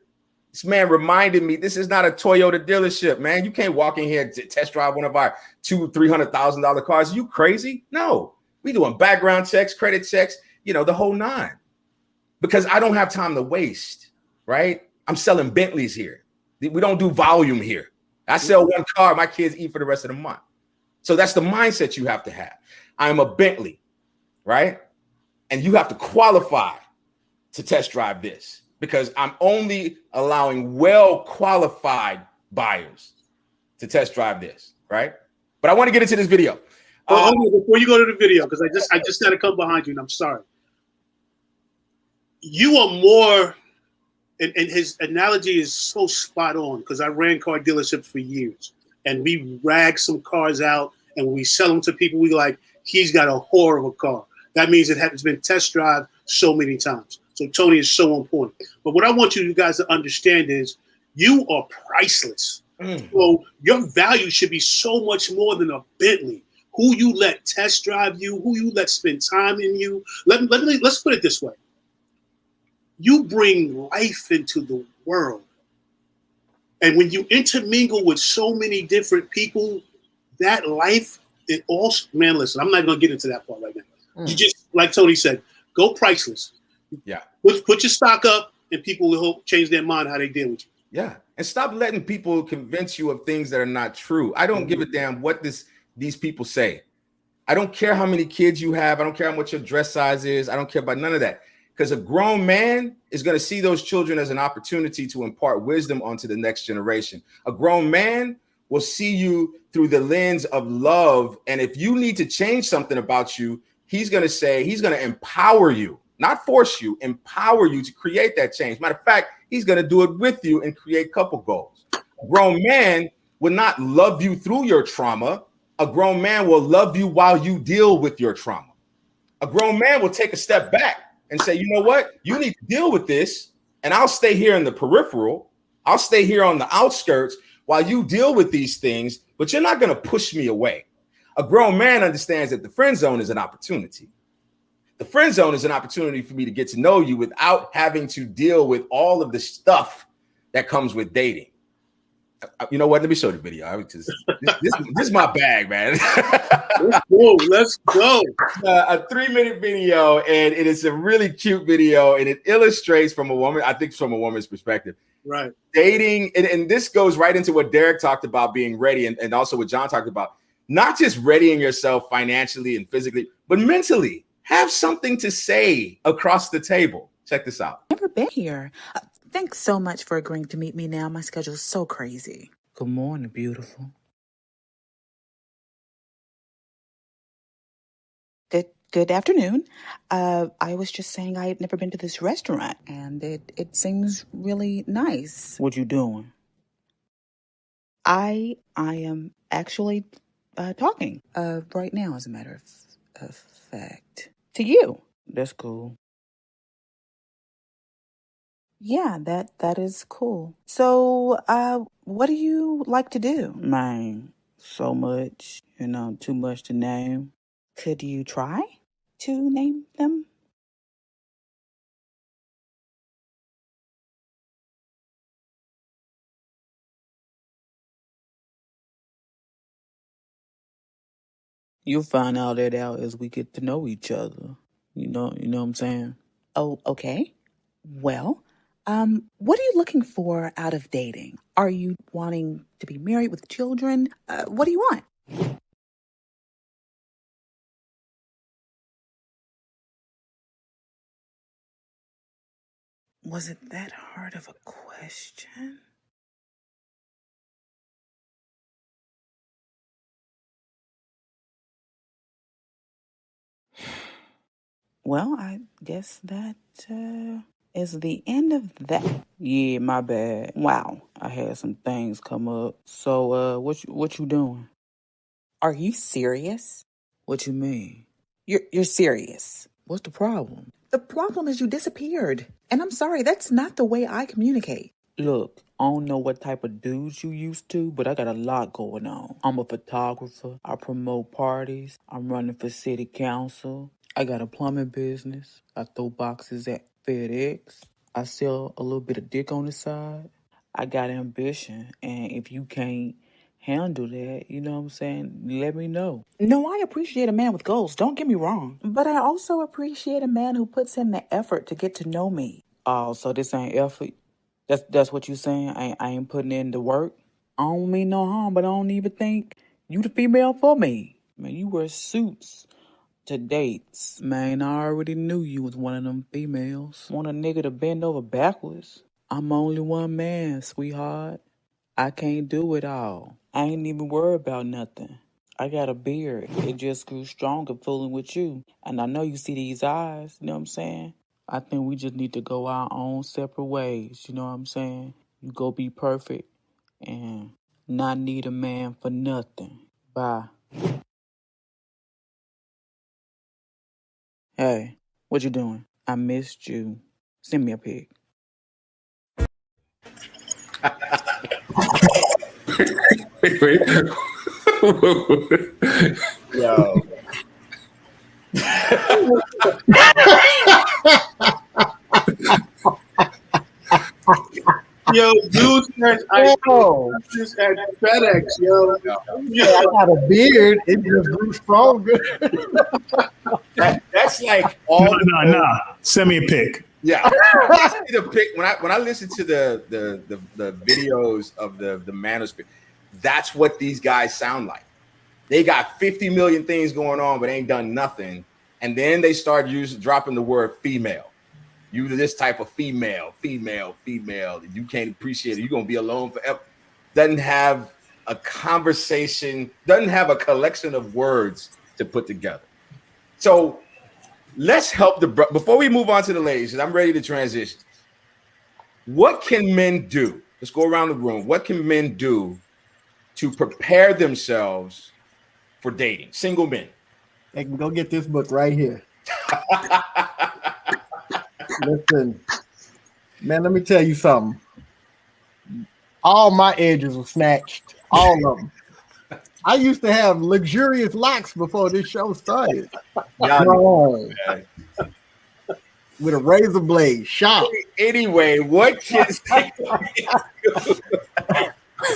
This man reminded me, this is not a Toyota dealership, man. You can't walk in here to test drive one of our $200,000-$300,000 cars. Are you crazy? No, we doing background checks, credit checks, you know, the whole nine. Because I don't have time to waste, right? I'm selling Bentleys here. We don't do volume here. I sell one car, my kids eat for the rest of the month. So that's the mindset you have to have. I'm a Bentley, right? And you have to qualify to test drive this, because I'm only allowing well-qualified buyers to test drive this, right? But I want to get into this video. Before you go to the video, because I just got to come behind you, and I'm sorry. You are more, and his analogy is so spot on, because I ran car dealerships for years, and we rag some cars out, and we sell them to people. We like, he's got a whore of a car. That means it's been test drive so many times. So Tony is so on point. But what I want you guys to understand is you are priceless. So your value should be so much more than a Bentley. Who you let test drive you, who you let spend time in you. Let's put it this way. You bring life into the world. And when you intermingle with so many different people, that life it all, man, listen, I'm not going to get into that part right now. You just, like Tony said, go priceless. Yeah. Put your stock up, and people will change their mind how they deal with you. Yeah. And stop letting people convince you of things that are not true. I don't give a damn what these people say. I don't care how many kids you have. I don't care how much your dress size is. I don't care about none of that. Because a grown man is going to see those children as an opportunity to impart wisdom onto the next generation. A grown man will see you through the lens of love. And if you need to change something about you, he's going to empower you, not force you, empower you to create that change. Matter of fact, he's going to do it with you and create couple goals. A grown man will not love you through your trauma. A grown man will love you while you deal with your trauma. A grown man will take a step back and say, you know what? You need to deal with this, and I'll stay here in the peripheral. I'll stay here on the outskirts while you deal with these things, but you're not going to push me away. A grown man understands that the friend zone is an opportunity. The friend zone is an opportunity for me to get to know you without having to deal with all of the stuff that comes with dating. You know what? Let me show the video. This is my bag, man. Let's go. A 3-minute video, and it is a really cute video, and it illustrates from a woman's perspective. Right. Dating, and this goes right into what Derek talked about, being ready, and also what John talked about. Not just readying yourself financially and physically, but mentally. Have something to say across the table. Check this out. Never been here. Thanks so much for agreeing to meet me now. My schedule's so crazy. Good morning, beautiful. Good afternoon. I was just saying I had never been to this restaurant, and it seems really nice. What you doing? I am actually talking right now, as a matter of fact. To you. That's cool. Yeah, that is cool. So, what do you like to do? Man, so much, too much to name. Could you try to name them? You'll find all that out as we get to know each other. You know what I'm saying? Oh, okay. Well, what are you looking for out of dating? Are you wanting to be married with children? What do you want? Was it that hard of a question? Well, I guess that is the end of that. Yeah, my bad. Wow, I had some things come up. So, what you doing? Are you serious? What you mean? You're serious. What's the problem? The problem is you disappeared. And I'm sorry, that's not the way I communicate. Look, I don't know what type of dudes you used to, but I got a lot going on. I'm a photographer. I promote parties. I'm running for city council. I got a plumbing business. I throw boxes at FedEx. I sell a little bit of dick on the side. I got ambition. And if you can't handle that, you know what I'm saying, let me know. No, I appreciate a man with goals. Don't get me wrong. But I also appreciate a man who puts in the effort to get to know me. Oh, so this ain't effort? That's what you saying? I ain't putting in the work? I don't mean no harm, but I don't even think you the female for me. Man, you wear suits to dates. Man, I already knew you was one of them females. Want a nigga to bend over backwards? I'm only one man, sweetheart. I can't do it all. I ain't even worried about nothing. I got a beard. It just grew stronger fooling with you. And I know you see these eyes, you know what I'm saying? I think we just need to go our own separate ways, you know what I'm saying? You go be perfect and not need a man for nothing. Bye. Hey, what you doing? I missed you. Send me a pic. Wait. Yo. Yo, dude says I this at FedEx, yo. Yeah, I got a beard. It just grew stronger. That's like all. No. Send me a pic. Yeah, the pic when I listen to the videos of the manosphere, that's what these guys sound like. They got 50 million things going on, but ain't done nothing. And then they start dropping the word female. You this type of female. You can't appreciate it. You're gonna be alone forever. Doesn't have a conversation. Doesn't have a collection of words to put together. So let's help before we move on to the ladies, because I'm ready to transition. What can men do? Let's go around the room. What can men do to prepare themselves for dating? Single men. They can go get this book right here. Listen, man, let me tell you something. All my edges were snatched. All of them. I used to have luxurious locks before this show started. With a razor blade, sharp. Anyway, what can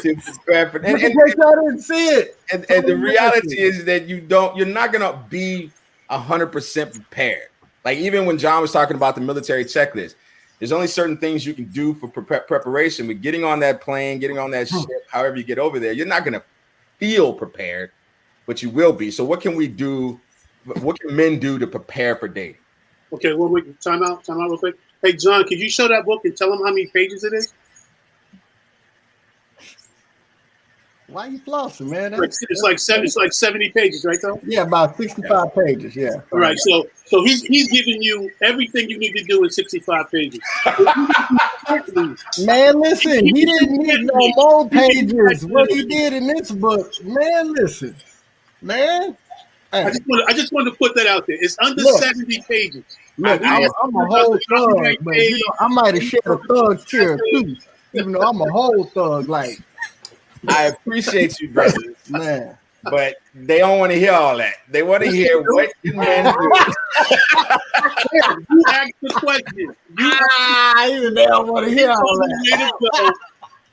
to prepare for and I didn't see it. And the reality is that you're not gonna be 100% prepared. Like even when John was talking about the military checklist, there's only certain things you can do for preparation. But getting on that plane, getting on that ship, however you get over there, you're not gonna feel prepared, but you will be. So what can we do? What can men do to prepare for dating? Okay, well, wait, time out real quick. Hey, John, could you show that book and tell them how many pages it is? Why are you flossing, man? It's like 70 pages, right, though? Yeah, about 65 pages. Yeah. All right, so he's giving you everything you need to do in 65 pages. Man, listen, he didn't need no more pages. What he did in this book, man, listen, man. Hey. I just wanted to put that out there. It's under 70 pages. Look, I'm a whole thug, but I might have shed a thug tear too, even though I'm a whole thug. Like, I appreciate you, brother, man, but they don't want to hear all that. They want to hear what you men do. You asked the question. Even they don't want to hear all that.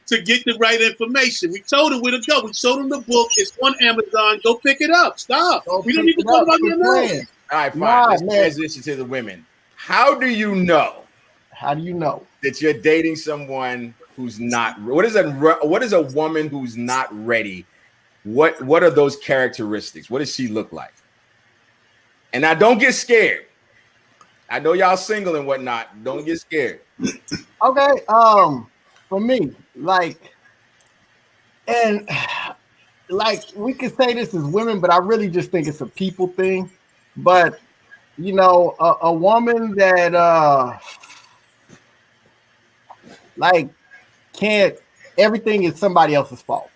To get the right information. We told him where to go. We showed him the book. It's on Amazon. Go pick it up. Stop. We don't need to talk about it now. All right, fine. Let's transition to the women. How do you know? How do you know that you're dating someone who's not? What is a woman who's not ready? What are those characteristics? What does she look like? And now, don't get scared. I know y'all single and whatnot. Don't get scared. Okay. For me, like we could say this as women, but I really just think it's a people thing. But you know, a woman that like can't, everything is somebody else's fault.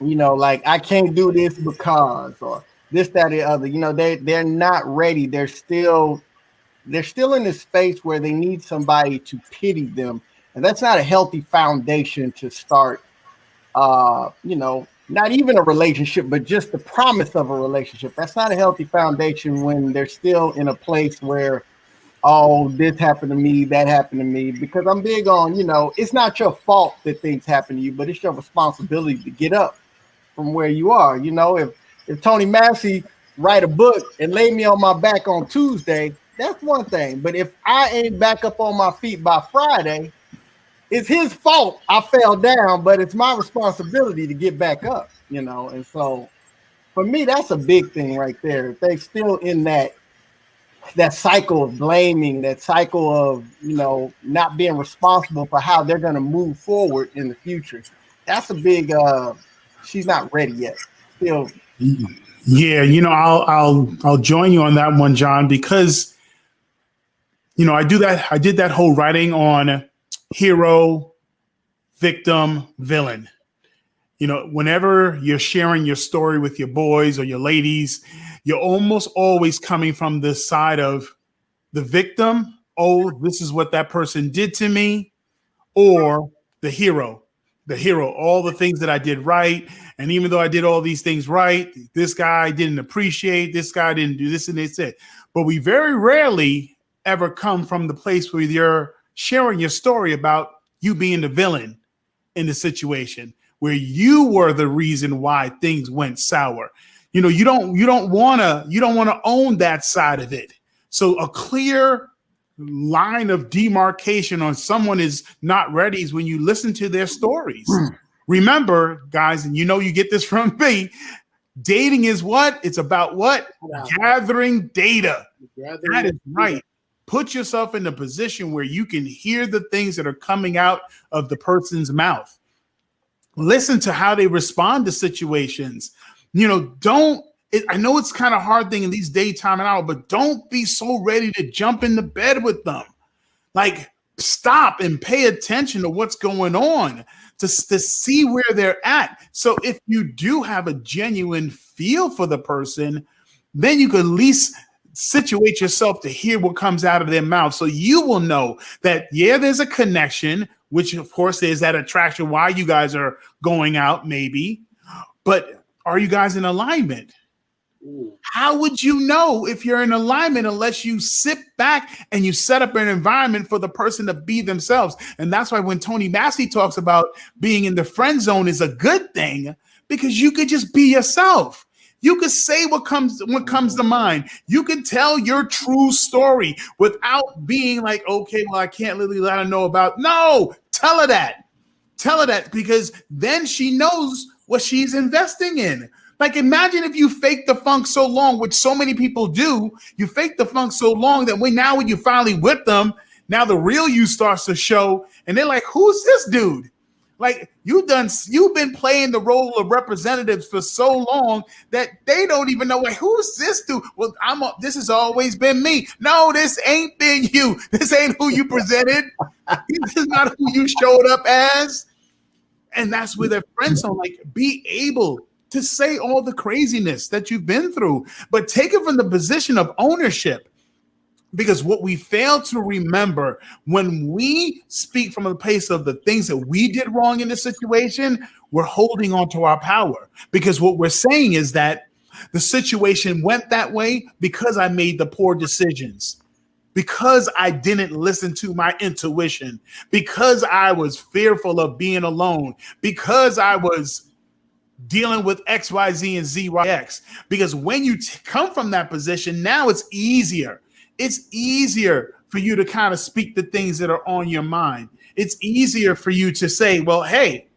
You know, like I can't do this because, or this, that, or the other. You know, they're not ready. They're still in this space where they need somebody to pity them. And that's not a healthy foundation to start, you know, not even a relationship, but just the promise of a relationship. That's not a healthy foundation when they're still in a place where, oh, this happened to me, that happened to me. Because I'm big on, you know, it's not your fault that things happen to you, but it's your responsibility to get up from where you are. You know, if Tony Massey write a book and lay me on my back on Tuesday, that's one thing. But if I ain't back up on my feet by Friday, it's his fault I fell down, but it's my responsibility to get back up, you know? And so for me, that's a big thing right there. If they still in that cycle of blaming, that cycle of, you know, not being responsible for how they're going to move forward in the future. That's a big, she's not ready yet. Still. Yeah. You know, I'll join you on that one, John, because, you know, I did that whole writing on hero, victim, villain. You know, whenever you're sharing your story with your boys or your ladies, you're almost always coming from the side of the victim. Oh, this is what that person did to me. Or the hero, all the things that I did right. And even though I did all these things right, this guy didn't appreciate, this guy didn't do this and that's it. But we very rarely ever come from the place where you're sharing your story about you being the villain in the situation where you were the reason why things went sour. You know, you don't want to own that side of it. So a clear line of demarcation on someone is not ready is when you listen to their stories. Remember, guys, and you know you get this from me, dating is what? It's about what? Gathering data. That is right. Put yourself in a position where you can hear the things that are coming out of the person's mouth. Listen to how they respond to situations. You know, I know it's kind of hard thing in these daytime and hour, but don't be so ready to jump in the bed with them. Like, stop and pay attention to what's going on to see where they're at. So if you do have a genuine feel for the person, then you could at least situate yourself to hear what comes out of their mouth. So you will know that, yeah, there's a connection, which of course there's that attraction why you guys are going out maybe, but are you guys in alignment? How would you know if you're in alignment unless you sit back and you set up an environment for the person to be themselves? And that's why when Tony Massey talks about being in the friend zone is a good thing, because you could just be yourself. You could say what comes to mind. You can tell your true story without being like, okay, well, I can't really let her know about. No, tell her that. Tell her that, because then she knows what she's investing in. Like, imagine if you fake the funk so long, which so many people do. You fake the funk so long that when you finally with them, now the real you starts to show, and they're like, "Who's this dude?" Like, you've been playing the role of representatives for so long that they don't even know, like, who's this dude? Well, this has always been me. No, this ain't been you. This ain't who you presented. This is not who you showed up as. And that's where their friends are like, be able to say all the craziness that you've been through, but take it from the position of ownership. Because what we fail to remember when we speak from a place of the things that we did wrong in the situation, we're holding on to our power. Because what we're saying is that the situation went that way because I made the poor decisions, because I didn't listen to my intuition, because I was fearful of being alone, because I was dealing with X, Y, Z, and Z, Y, X. Because when you come from that position, now it's easier. It's easier for you to kind of speak the things that are on your mind. It's easier for you to say, well, hey,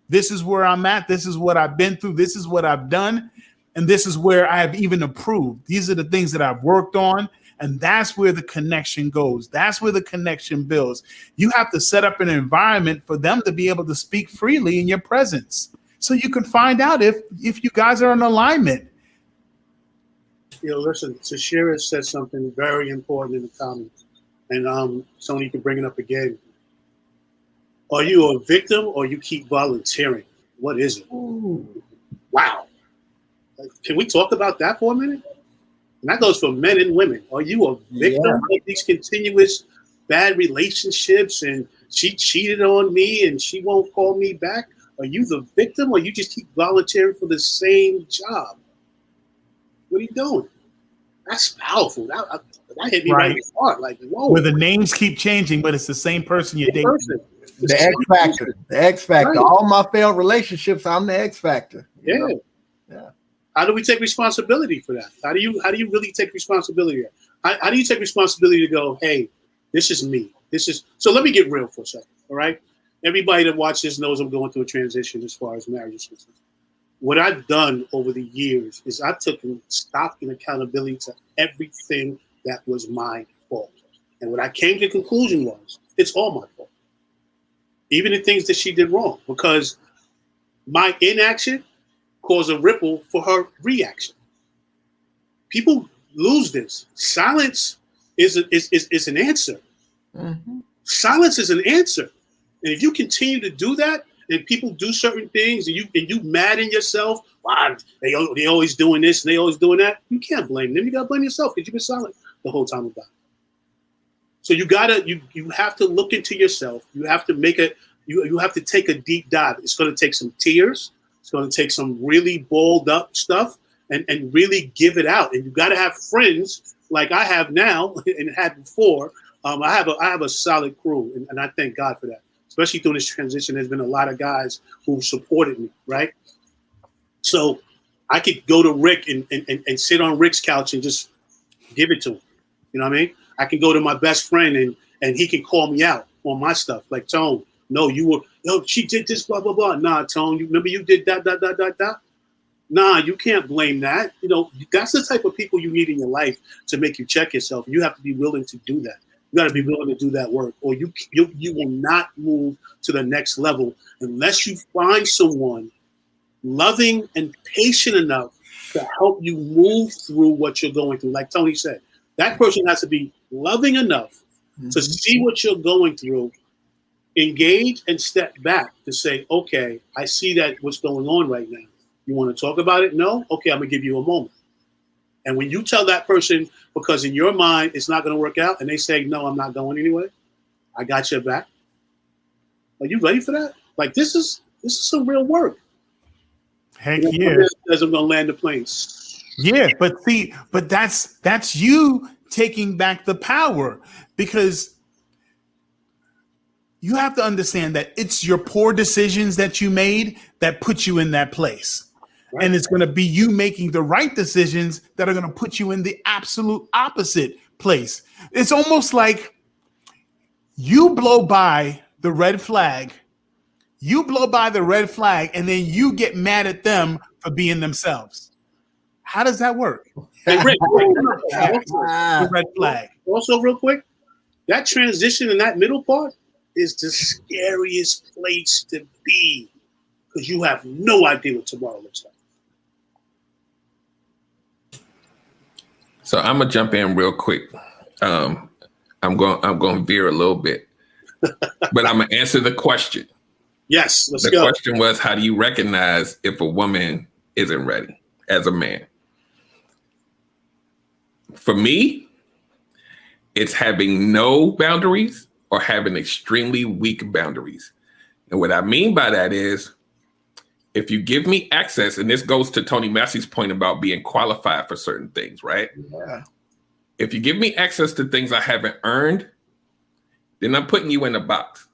this is where I'm at. This is what I've been through. This is what I've done. And this is where I have even improved. These are the things that I've worked on. And that's where the connection goes. That's where the connection builds. You have to set up an environment for them to be able to speak freely in your presence, so you can find out if you guys are in alignment. Listen, Tashira said something very important in the comments, and Tony, you can bring it up again. Are you a victim or you keep volunteering? What is it? Ooh. Wow. Can we talk about that for a minute? And that goes for men and women. Are you a victim of these continuous bad relationships and she cheated on me and she won't call me back? Are you the victim or you just keep volunteering for the same job? What are you doing? That's powerful. That hit me right in the heart. Like, whoa. Where the names keep changing, but it's the same person you're dating. The X factor. The X factor. Right. All my failed relationships, I'm the X factor. Yeah. Yeah. How do we take responsibility for that? How do you really take responsibility? How do you take responsibility to go, hey, this is me. So let me get real for a second. All right. Everybody that watches this knows I'm going through a transition as far as marriage is concerned. What I've done over the years is I took stock and accountability to everything that was my fault. And what I came to the conclusion was, it's all my fault. Even the things that she did wrong, because my inaction caused a ripple for her reaction. People lose this. Silence is an answer. Mm-hmm. Silence is an answer. And if you continue to do that, and people do certain things, and you mad in yourself, wow, they always doing this and they always doing that, you can't blame them. You gotta blame yourself because you've been silent the whole time about it. So you have to look into yourself. You have to you have to take a deep dive. It's gonna take some tears. It's gonna take some really balled up stuff and really give it out. And you gotta have friends like I have now and had before. I have a solid crew, and I thank God for that. especially through this transition, there's been a lot of guys who supported me, right? So I could go to Rick and sit on Rick's couch and just give it to him. You know what I mean? I can go to my best friend and he can call me out on my stuff. Like, Tone, no, she did this, blah, blah, blah. Nah, Tone, you remember you did that. Nah, you can't blame that. You know, that's the type of people you need in your life to make you check yourself. You have to be willing to do that. You got to be willing to do that work, or you will not move to the next level unless you find someone loving and patient enough to help you move through what you're going through. Like Tony said, that person has to be loving enough to see what you're going through, engage and step back to say, okay, I see that what's going on right now. You want to talk about it? No? Okay, I'm going to give you a moment. And when you tell that person, because in your mind it's not going to work out, and they say, no, I'm not going anyway, I got your back. Are you ready for that? Like, this is some real work. Heck yeah. As I'm going to land the planes. Yeah, but that's you taking back the power, because you have to understand that it's your poor decisions that you made that put you in that place. Right. And it's going to be you making the right decisions that are going to put you in the absolute opposite place. It's almost like you blow by the red flag. You blow by the red flag, and then you get mad at them for being themselves. How does that work? Hey, Rick, the red flag. Also, real quick, that transition in that middle part is the scariest place to be, because you have no idea what tomorrow looks like. So I'm gonna jump in real quick. I'm going to veer a little bit, but I'm gonna answer the question. Yes, let's go. The question was, how do you recognize if a woman isn't ready as a man? For me, it's having no boundaries or having extremely weak boundaries. And what I mean by that is, if you give me access, and this goes to Tony Massey's point about being qualified for certain things, right? Yeah. If you give me access to things I haven't earned, then I'm putting you in a box.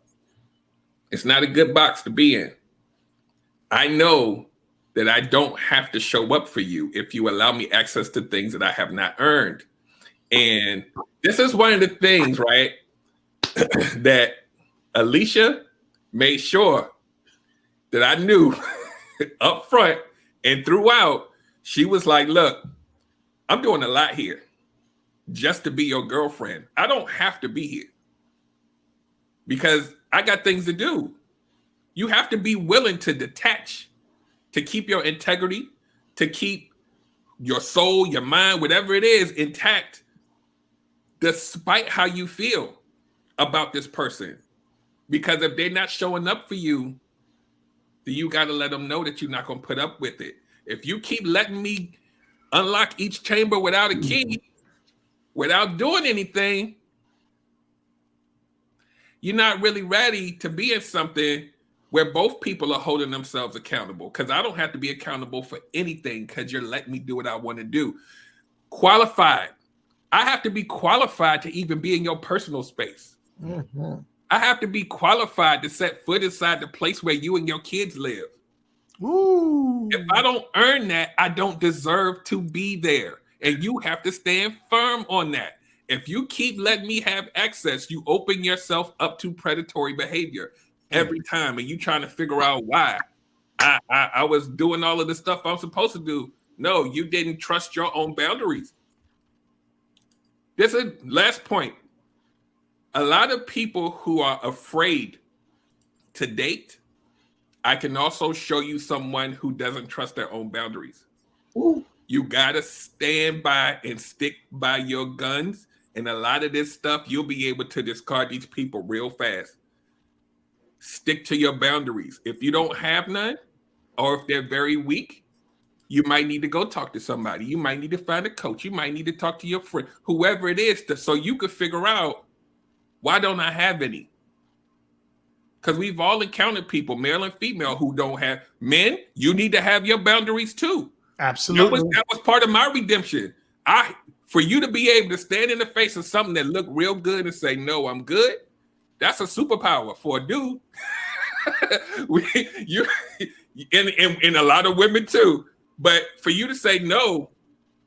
It's not a good box to be in. I know that I don't have to show up for you if you allow me access to things that I have not earned. And this is one of the things, right, that Alicia made sure that I knew up front and throughout. She was like, look, I'm doing a lot here just to be your girlfriend. I don't have to be here because I got things to do. You have to be willing to detach, to keep your integrity, to keep your soul, your mind, whatever it is, intact, despite how you feel about this person. Because if they're not showing up for you, then you got to let them know that you're not going to put up with it. If you keep letting me unlock each chamber without a key, without doing anything, you're not really ready to be in something where both people are holding themselves accountable. Because I don't have to be accountable for anything because you're letting me do what I want to do. Qualified. I have to be qualified to even be in your personal space. Mm-hmm. I have to be qualified to set foot inside the place where you and your kids live. Ooh. If I don't earn that, I don't deserve to be there. And you have to stand firm on that. If you keep letting me have access, you open yourself up to predatory behavior every time. And you trying to figure out why. I was doing all of the stuff I'm supposed to do. No, you didn't trust your own boundaries. This is last point. A lot of people who are afraid to date, I can also show you someone who doesn't trust their own boundaries. Ooh. You got to stand by and stick by your guns. And a lot of this stuff, you'll be able to discard these people real fast. Stick to your boundaries. If you don't have none, or if they're very weak, you might need to go talk to somebody. You might need to find a coach. You might need to talk to your friend, whoever it is, so you could figure out, why don't I have any? Because we've all encountered people, male and female, who don't have. Men, you need to have your boundaries too. Absolutely. That was part of my redemption. For you to be able to stand in the face of something that looked real good and say, no, I'm good. That's a superpower for a dude. And a lot of women too. But for you to say no,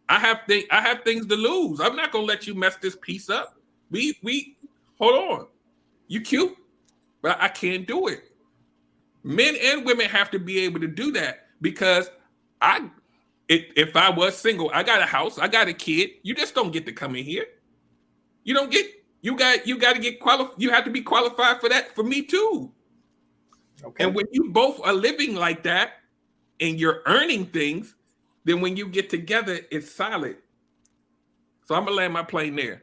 I have things to lose. I'm not gonna let you mess this piece up. We hold on. You cute, but I can't do it. Men and women have to be able to do that because if I was single, I got a house, I got a kid. You just don't get to come in here. You got to get qualified. You have to be qualified for that for me too. Okay. And when you both are living like that and you're earning things, then when you get together, it's solid. So I'm gonna land my plane there.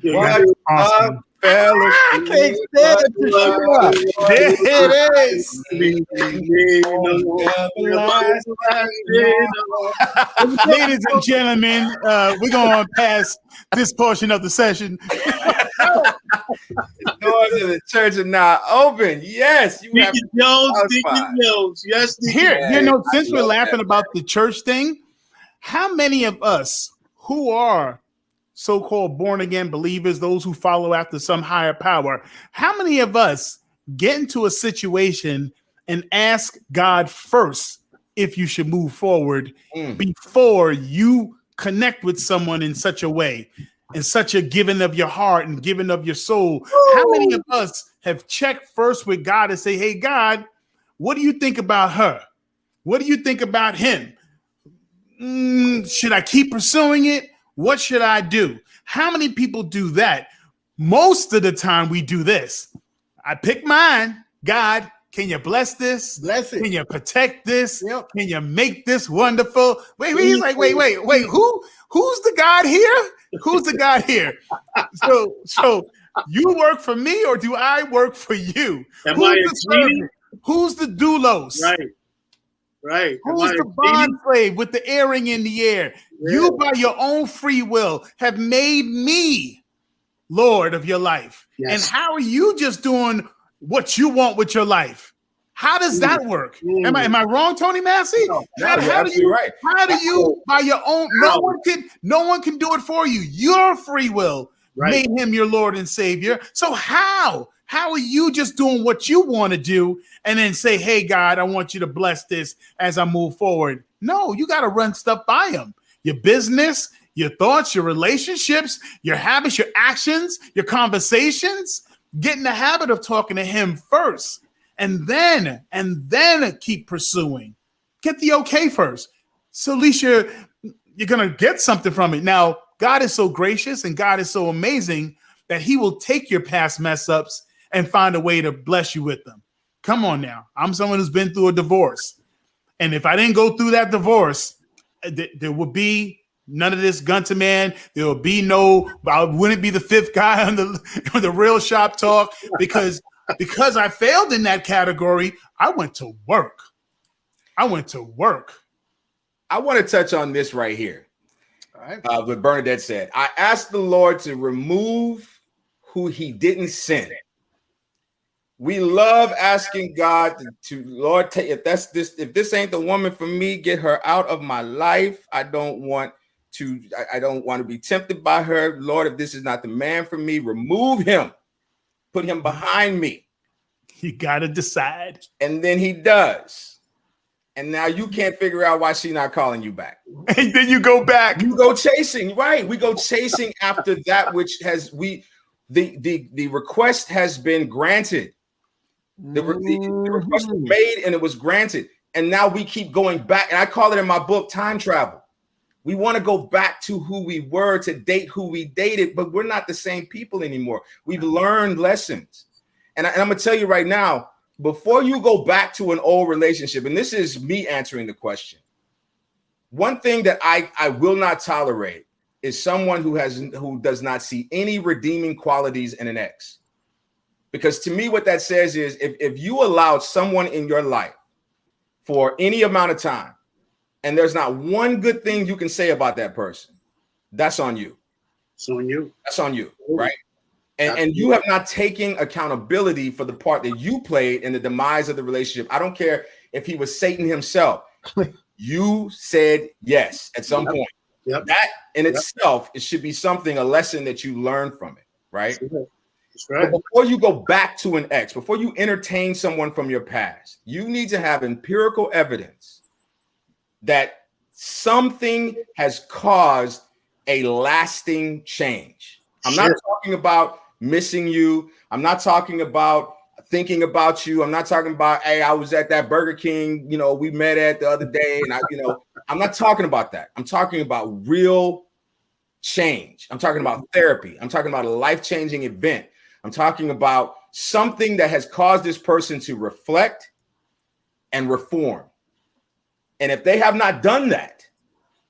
What awesome. I can't stand it. There it is. Ladies and gentlemen, we're going to pass this portion of the session. The doors of the church are now open. Yes, you have Deacon Jones. Yes, here. Since we're laughing about the church thing, how many of us who are so-called born-again believers, those who follow after some higher power, how many of us get into a situation and ask God first if you should move forward before you connect with someone in such a way, in such a giving of your heart and giving of your soul? How many of us have checked first with God and say, hey, God, what do you think about her? What do you think about him? Should I keep pursuing it? What should I do? How many people do that? Most of the time we do this. I pick mine. God, can you bless this? Bless it. Can you protect this? Yep. Can you make this wonderful? Wait. He's like, wait. Who's the God here? Who's the God here? So you work for me or do I work for you? Who's the doulos? Right. Who's the bond slave with the earring in the air? Yeah. You, by your own free will, have made me Lord of your life. Yes. And how are you just doing what you want with your life? How does that work? Am I wrong, Tony Massey? No, how do you by your own? No one can do it for you. Your free will made him your Lord and Savior. So how are you just doing what you want to do and then say, hey, God, I want you to bless this as I move forward? No, you got to run stuff by him. Your business, your thoughts, your relationships, your habits, your actions, your conversations. Get in the habit of talking to him first and then keep pursuing. Get the okay first. So at least you're going to get something from it. Now, God is so gracious and God is so amazing that he will take your past mess ups and find a way to bless you with them. Come on now. I'm someone who's been through a divorce. And if I didn't go through that divorce, there would be none of this Gunter man. There would be I wouldn't be the fifth guy on the Real Shop Talk because I failed in that category. I went to work. I want to touch on this right here. All right. What Bernadette said. I asked the Lord to remove who he didn't send. We love asking God to Lord, if this ain't the woman for me, get her out of my life. I don't want to be tempted by her. Lord, if this is not the man for me, remove him. Put him behind me. You got to decide. And then he does. And now you can't figure out why she's not calling you back. And then you go back. You go chasing, right? We go chasing after that which the request has been granted. The request was made and it was granted. And now we keep going back. And I call it in my book, time travel. We want to go back to who we were to date who we dated, but we're not the same people anymore. We've learned lessons. And I'm going to tell you right now, before you go back to an old relationship, and this is me answering the question, one thing that I will not tolerate is someone who does not see any redeeming qualities in an ex. Because to me, what that says is if you allowed someone in your life for any amount of time, and there's not one good thing you can say about that person, that's on you. It's on you. That's on you, right? And you have not taken accountability for the part that you played in the demise of the relationship. I don't care if he was Satan himself. You said yes at some point. Yep. That in itself, it should be a lesson that you learn from it, right? Sure. That's right. But before you go back to an ex, before you entertain someone from your past, you need to have empirical evidence that something has caused a lasting change. I'm not talking about missing you. I'm not talking about thinking about you. I'm not talking about, hey, I was at that Burger King, we met at the other day. And I'm not talking about that. I'm talking about real change. I'm talking about therapy. I'm talking about a life-changing event. I'm talking about something that has caused this person to reflect and reform. And if they have not done that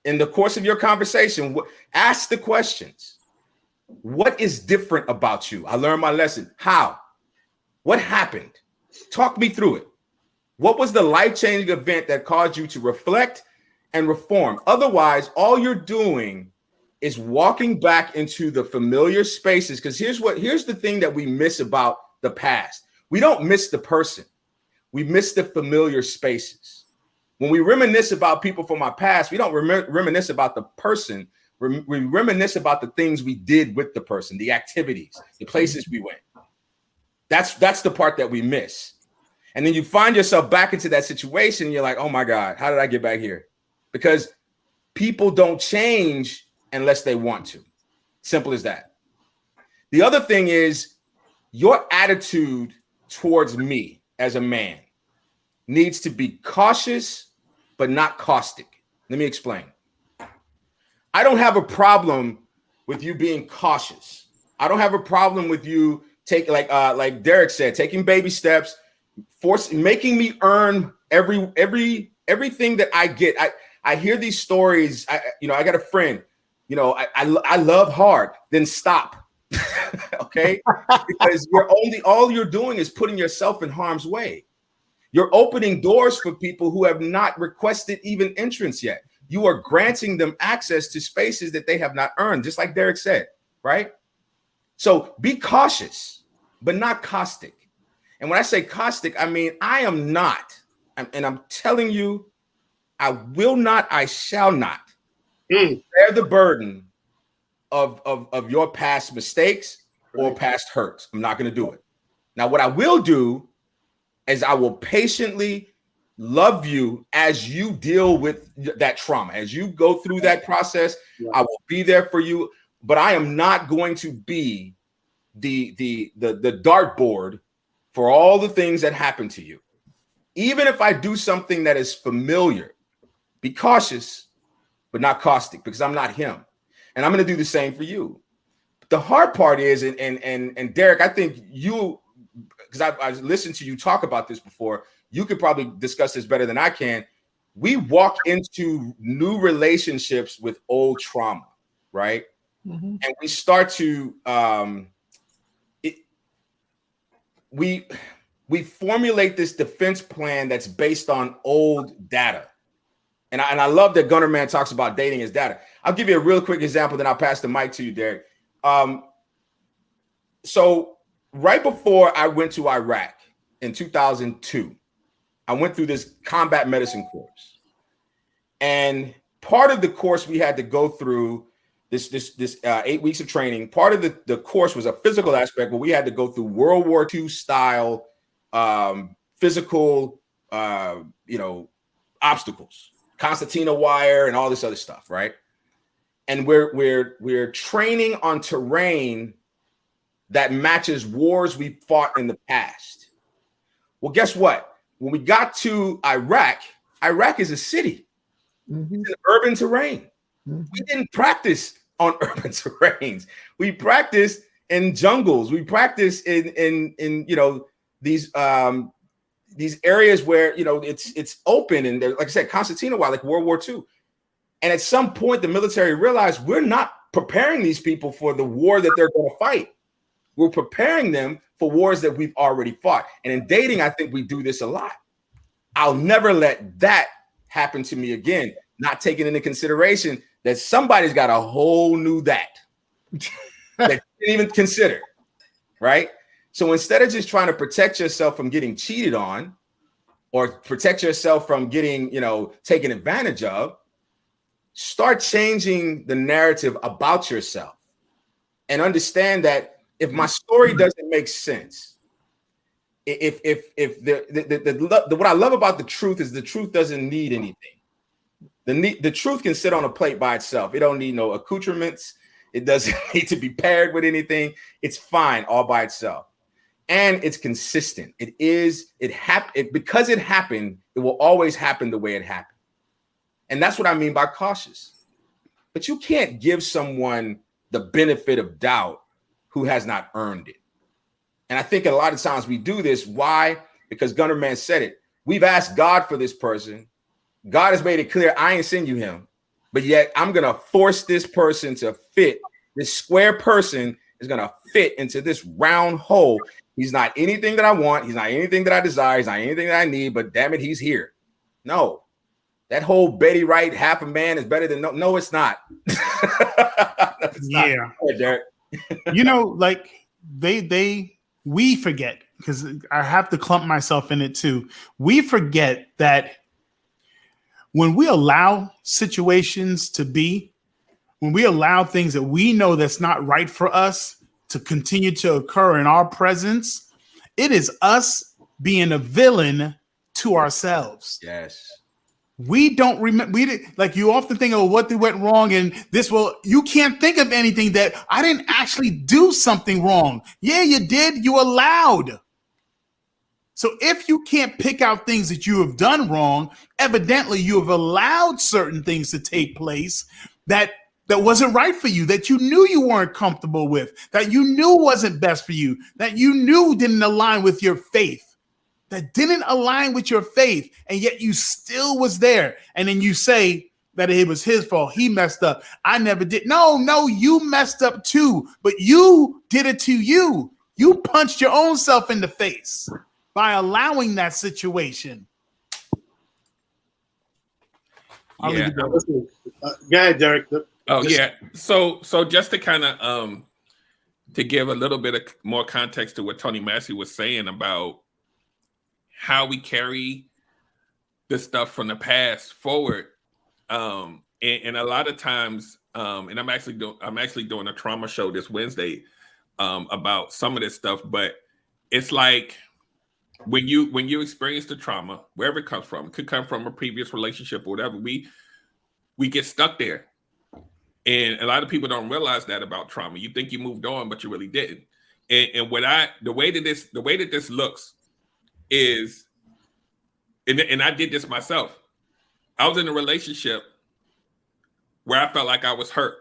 in the course of your conversation, ask the questions. What is different about you? I learned my lesson. How? What happened? Talk me through it. What was the life-changing event that caused you to reflect and reform? Otherwise, all you're doing is walking back into the familiar spaces. Because here's the thing that we miss about the past. We don't miss the person. We miss the familiar spaces. When we reminisce about people from our past, we don't reminisce about the person. We reminisce about the things we did with the person, the activities, the places we went. That's the part that we miss. And then you find yourself back into that situation. And you're like, oh my God, how did I get back here? Because people don't change unless they want to. Simple as that. The other thing is your attitude towards me as a man needs to be cautious, but not caustic. Let me explain. I don't have a problem with you being cautious. I don't have a problem with you like Derek said, taking baby steps, making me earn everything that I get. I hear these stories. I got a friend. I love hard. Then stop. Okay, because all you're doing is putting yourself in harm's way. You're opening doors for people who have not requested even entrance yet. You are granting them access to spaces that they have not earned, just like Derek said, right? So be cautious, but not caustic. And when I say caustic, I mean, I am not, and I'm telling you, I will not, I shall not bear the burden of your past mistakes or past hurts. I'm not going to do it. Now, what I will do is I will patiently love you as you deal with that trauma. As you go through that process, I will be there for you, but I am not going to be the dartboard for all the things that happen to you. Even if I do something that is familiar, be cautious, but not caustic, because I'm not him. And I'm going to do the same for you. The hard part is, and Derek, I think you, because I've listened to you talk about this before, you could probably discuss this better than I can. We walk into new relationships with old trauma, right? Mm-hmm. And we start to, we formulate this defense plan that's based on old data. And I love that Gunner Man talks about dating as data. I'll give you a real quick example, then I'll pass the mic to you, Derek. So right before I went to Iraq in 2002, I went through this combat medicine course. And part of the course we had to go through this 8 weeks of training. Part of the course was a physical aspect where we had to go through World War II style physical, obstacles, concertina wire, and all this other stuff, right? And we're training on terrain that matches wars we fought in the past. Well, guess what? When we got to Iraq is a city. Mm-hmm. It's an urban terrain. Mm-hmm. We didn't practice on urban terrains. We practiced in jungles. We practiced in these areas where it's open and like I said, concertina wire, like World War II. And at some point, the military realized we're not preparing these people for the war that they're going to fight. We're preparing them for wars that we've already fought. And in dating, I think we do this a lot. I'll never let that happen to me again, not taking into consideration that somebody's got a whole new that you didn't even consider, right? So instead of just trying to protect yourself from getting cheated on or protect yourself from getting, taken advantage of, start changing the narrative about yourself and understand that If my story doesn't make sense, if what I love about the truth is the truth doesn't need anything. The truth can sit on a plate by itself. It don't need no accoutrements. It doesn't need to be paired with anything. It's fine all by itself. And it's consistent. Because it happened, it will always happen the way it happened. And that's what I mean by cautious. But you can't give someone the benefit of doubt who has not earned it. And I think a lot of times we do this. Why? Because Gunner Man said it. We've asked God for this person. God has made it clear, I ain't send you him. But yet I'm going to force this person to fit. This square person is going to fit into this round hole. He's not anything that I want. He's not anything that I desire. He's not anything that I need. But damn it, he's here. No. That whole Betty Wright, half a man is better than no, it's not. It's yeah. Not. Derek. You know, like we forget, because I have to clump myself in it too. We forget that when we allow situations to be, when we allow things that we know that's not right for us to continue to occur in our presence, it is us being a villain to ourselves. Yes. We don't remember. Like you often think, oh, what went wrong in this? Well, you can't think of anything that I didn't actually do something wrong. Yeah, you did. You allowed. So if you can't pick out things that you have done wrong, evidently you have allowed certain things to take place that wasn't right for you, that you knew you weren't comfortable with, that you knew wasn't best for you, that you knew didn't align with your faith. That didn't align with your faith, and yet you still was there. And then you say that it was his fault. He messed up. I never did. No, you messed up too, but you did it to you. You punched your own self in the face by allowing that situation. Yeah. Go ahead, Derek. Oh, yeah. So just to kind of to give a little bit of more context to what Tony Massey was saying about how we carry the stuff from the past forward, and a lot of times, and I'm actually doing a trauma show this Wednesday about some of this stuff. But it's like when you experience the trauma, wherever it comes from, it could come from a previous relationship or whatever. We get stuck there, and a lot of people don't realize that about trauma. You think you moved on, but you really didn't. And the way that this looks is, and I did this myself. I was in a relationship where I felt like I was hurt.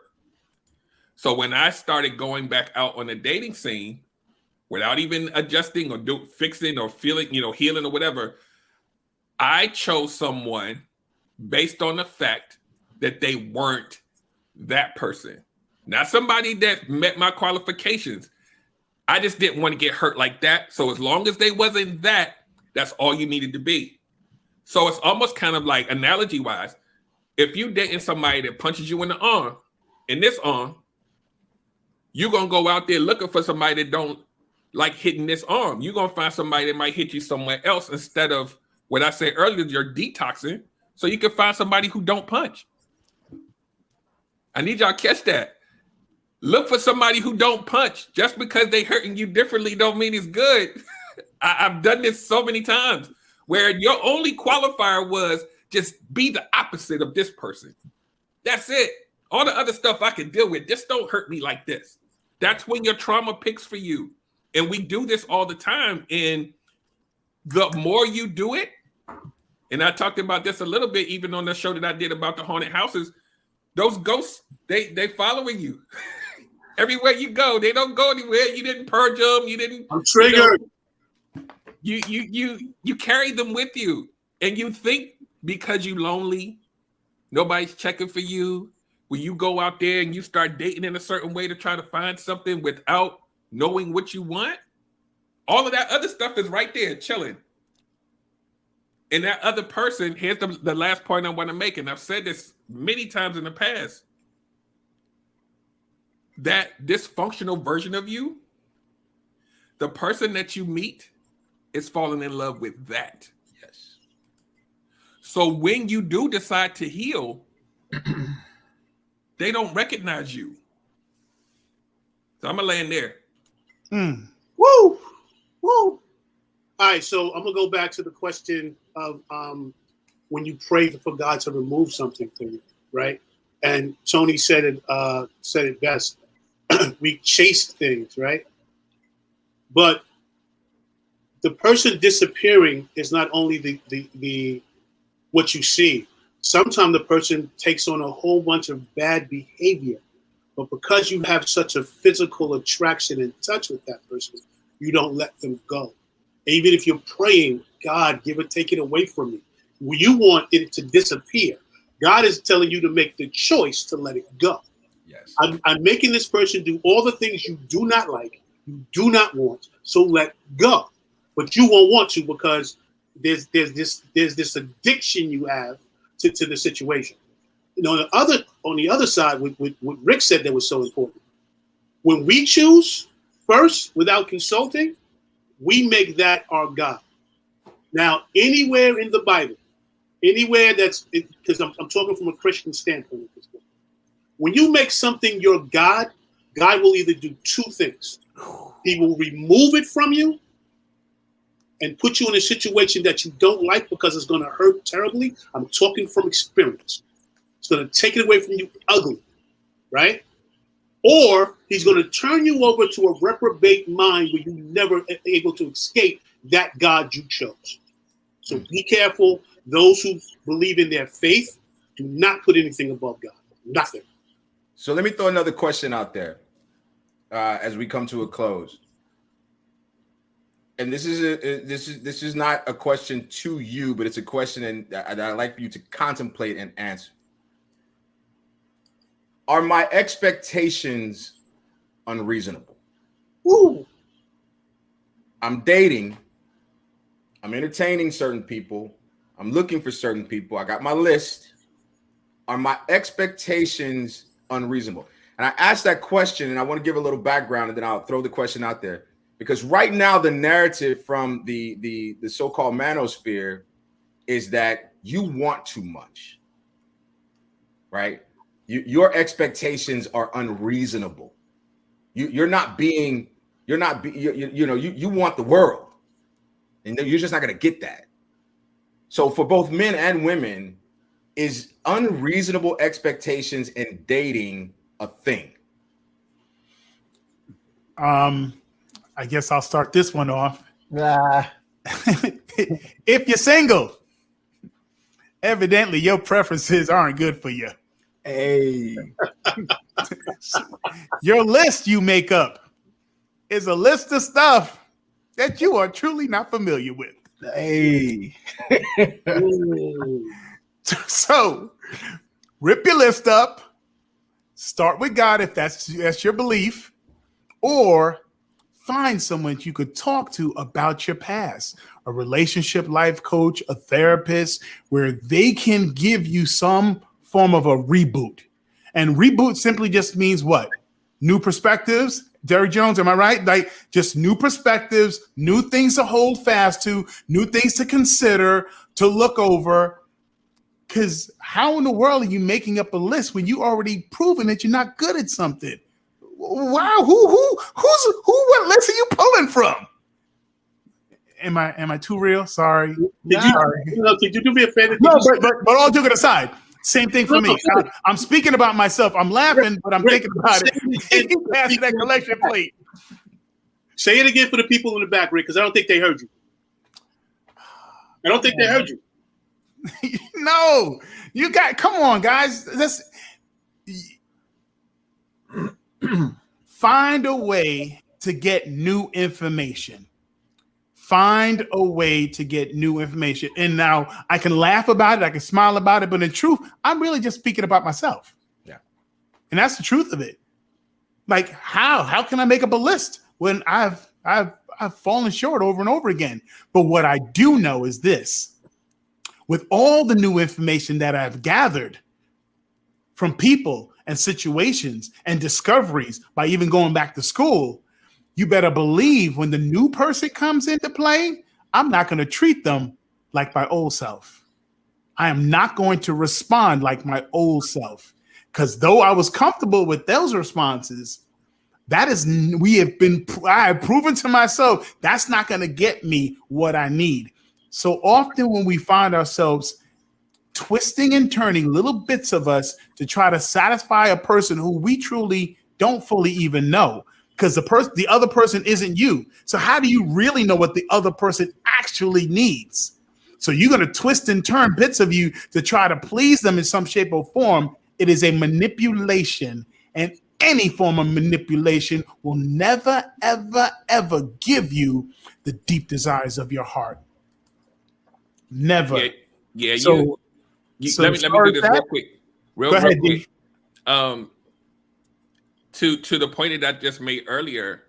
So when I started going back out on the dating scene without even adjusting or fixing or feeling, healing or whatever, I chose someone based on the fact that they weren't that person. Not somebody that met my qualifications. I just didn't want to get hurt like that. So as long as they wasn't that, that's all you needed to be. So it's almost kind of like analogy wise, if you dating somebody that punches you in the arm, in this arm, you're going to go out there looking for somebody that don't like hitting this arm. You're going to find somebody that might hit you somewhere else instead of what I said earlier, you're detoxing. So you can find somebody who don't punch. I need y'all to catch that. Look for somebody who don't punch. Just because they hurting you differently don't mean it's good. I've done this so many times where your only qualifier was just be the opposite of this person. That's it. All the other stuff I can deal with. Just don't hurt me like this. That's when your trauma picks for you. And we do this all the time. And the more you do it, and I talked about this a little bit, even on the show that I did about the haunted houses, those ghosts, they following you. Everywhere you go, they don't go anywhere. You didn't purge them. You didn't. I'm triggered. You carry them with you, and you think because you lonely, nobody's checking for you. When you go out there and you start dating in a certain way to try to find something without knowing what you want, all of that other stuff is right there chilling. And that other person, here's the last point I want to make, and I've said this many times in the past, that dysfunctional version of you, the person that you meet is falling in love with that. Yes. So when you do decide to heal, they don't recognize you. So I'm going to land there. Woo! Woo! All right, so I'm gonna go back to the question of when you pray for God to remove something from you, right? And Tony said it best. We chase things, right? But the person disappearing is not only the what you see. Sometimes the person takes on a whole bunch of bad behavior, but because you have such a physical attraction and touch with that person, you don't let them go. Even if you're praying, God, take it away from me. You want it to disappear. God is telling you to make the choice to let it go. Yes. I'm making this person do all the things you do not like, you do not want, so let go. But you won't want to because there's this addiction you have to the situation. You know, on the other side, what Rick said that was so important. When we choose first without consulting, we make that our God. Now, anywhere in the Bible, anywhere because I'm talking from a Christian standpoint at this point. When you make something your God, God will either do two things. He will remove it from you and put you in a situation that you don't like because it's going to hurt terribly. I'm talking from experience. It's going to take it away from you ugly, right? Or he's going to turn you over to a reprobate mind where you're never able to escape that God you chose. So be careful. Those who believe in their faith, do not put anything above God. Nothing. So let me throw another question out there as we come to a close. And this is not a question to you, but it's a question that I'd like for you to contemplate and answer. Are my expectations unreasonable? Woo. I'm dating. I'm entertaining certain people. I'm looking for certain people. I got my list. Are my expectations unreasonable? And I asked that question, and I want to give a little background, and then I'll throw the question out there. Because right now, the narrative from the so-called manosphere is that you want too much, right? Your expectations are unreasonable. You want the world, and you're just not going to get that. So for both men and women, is unreasonable expectations in dating a thing? I guess I'll start this one off. Nah. If you're single, evidently your preferences aren't good for you. Hey. Your list you make up is a list of stuff that you are truly not familiar with. Hey. So rip your list up, start with God if that's your belief, or find someone you could talk to about your past, a relationship life coach, a therapist, where they can give you some form of a reboot. And reboot simply just means what? New perspectives. Derek Jones, am I right? Like just new perspectives, new things to hold fast to, new things to consider, to look over. Because how in the world are you making up a list when you already proven that you're not good at something? Wow, what list are you pulling from? Am I too real? Sorry. Did you do me a favor? No, but all joking aside, same thing for me. I'm speaking about myself. I'm laughing, but I'm thinking about it. You passed that collection plate. Say it again for the people in the back, Rick, because I don't think they heard you. I don't think they heard you. No, come on, guys. Find a way to get new information. Find a way to get new information. And now I can laugh about it. I can smile about it. But in truth, I'm really just speaking about myself. Yeah. And that's the truth of it. Like how can I make up a list when I've fallen short over and over again? But what I do know is this. With all the new information that I've gathered from people and situations and discoveries by even going back to school, you better believe when the new person comes into play, I'm not going to treat them like my old self. I am not going to respond like my old self. Because though I was comfortable with those responses, I have proven to myself that's not going to get me what I need. So often when we find ourselves twisting and turning little bits of us to try to satisfy a person who we truly don't fully even know, because the other person isn't you. So how do you really know what the other person actually needs? So you're going to twist and turn bits of you to try to please them in some shape or form. It is a manipulation, and any form of manipulation will never, ever, ever give you the deep desires of your heart. Never. Yeah. So, Let me do this real quick. Real quick. To the point that I just made earlier,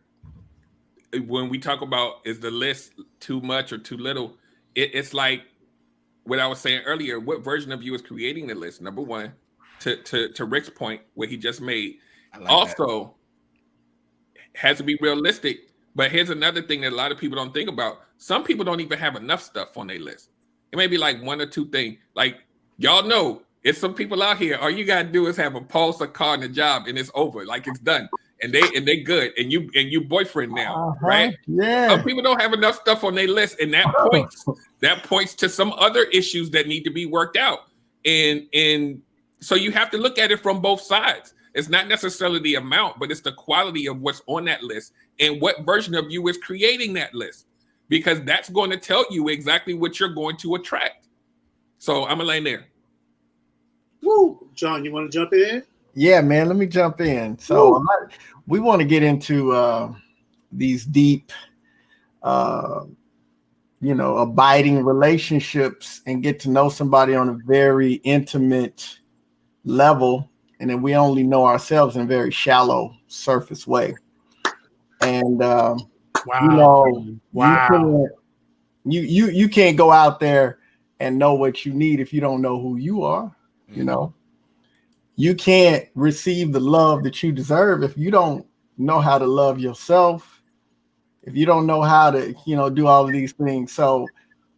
when we talk about is the list too much or too little, it's like what I was saying earlier. What version of you is creating the list? Number one, to Rick's point, what he just made. Also, has to be realistic. But here's another thing that a lot of people don't think about. Some people don't even have enough stuff on their list. It may be like one or two things. Like, y'all know, it's some people out here, all you gotta do is have a pulse, a car, and a job, and it's over. Like, it's done. And they good. And you boyfriend now, right? Yeah. Some people don't have enough stuff on their list, and that points to some other issues that need to be worked out. And so you have to look at it from both sides. It's not necessarily the amount, but it's the quality of what's on that list and what version of you is creating that list, because that's going to tell you exactly what you're going to attract. So I'm gonna lay there. Woo, John, you want to jump in? Yeah, man, let me jump in. So we want to get into these deep, abiding relationships and get to know somebody on a very intimate level. And then we only know ourselves in a very shallow surface way. And, you can't go out there and know what you need if you don't know who you are. You can't receive the love that you deserve if you don't know how to love yourself, if you don't know how to, do all of these things. So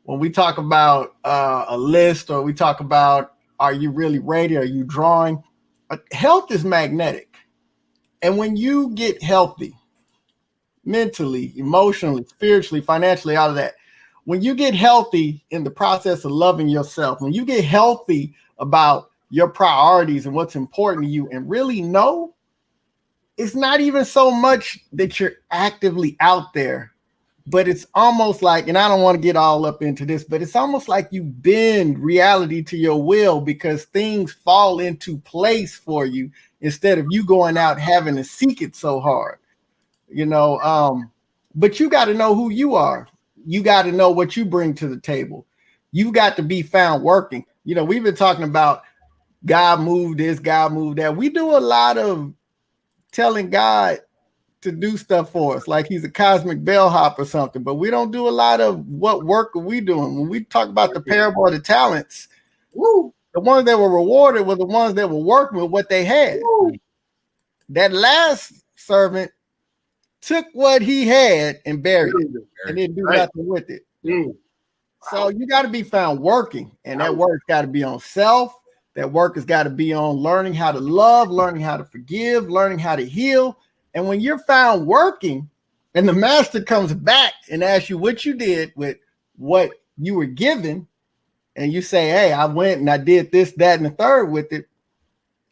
when we talk about a list, or we talk about, are you really ready? Are you drawing? Health is magnetic. And when you get healthy, mentally, emotionally, spiritually, financially, all of that, when you get healthy in the process of loving yourself, when you get healthy about your priorities and what's important to you, and really know, it's not even so much that you're actively out there, but it's almost like, and I don't want to get all up into this, but it's almost like you bend reality to your will, because things fall into place for you instead of you going out having to seek it so hard, but you got to know who you are. You got to know what you bring to the table. You got to be found working. We've been talking about God moved this, God moved that. We do a lot of telling God to do stuff for us, like he's a cosmic bellhop or something, but we don't do a lot of what work are we doing. When we talk about the parable of the talents, the ones that were rewarded were the ones that were working with what they had. That last servant took what he had and buried it and didn't do nothing with it. So you got to be found working, and that work's got to be on self. That work has got to be on learning how to love, learning how to forgive, learning how to heal. And when you're found working and the master comes back and asks you what you did with what you were given, and you say, hey, I went and I did this, that, and the third with it,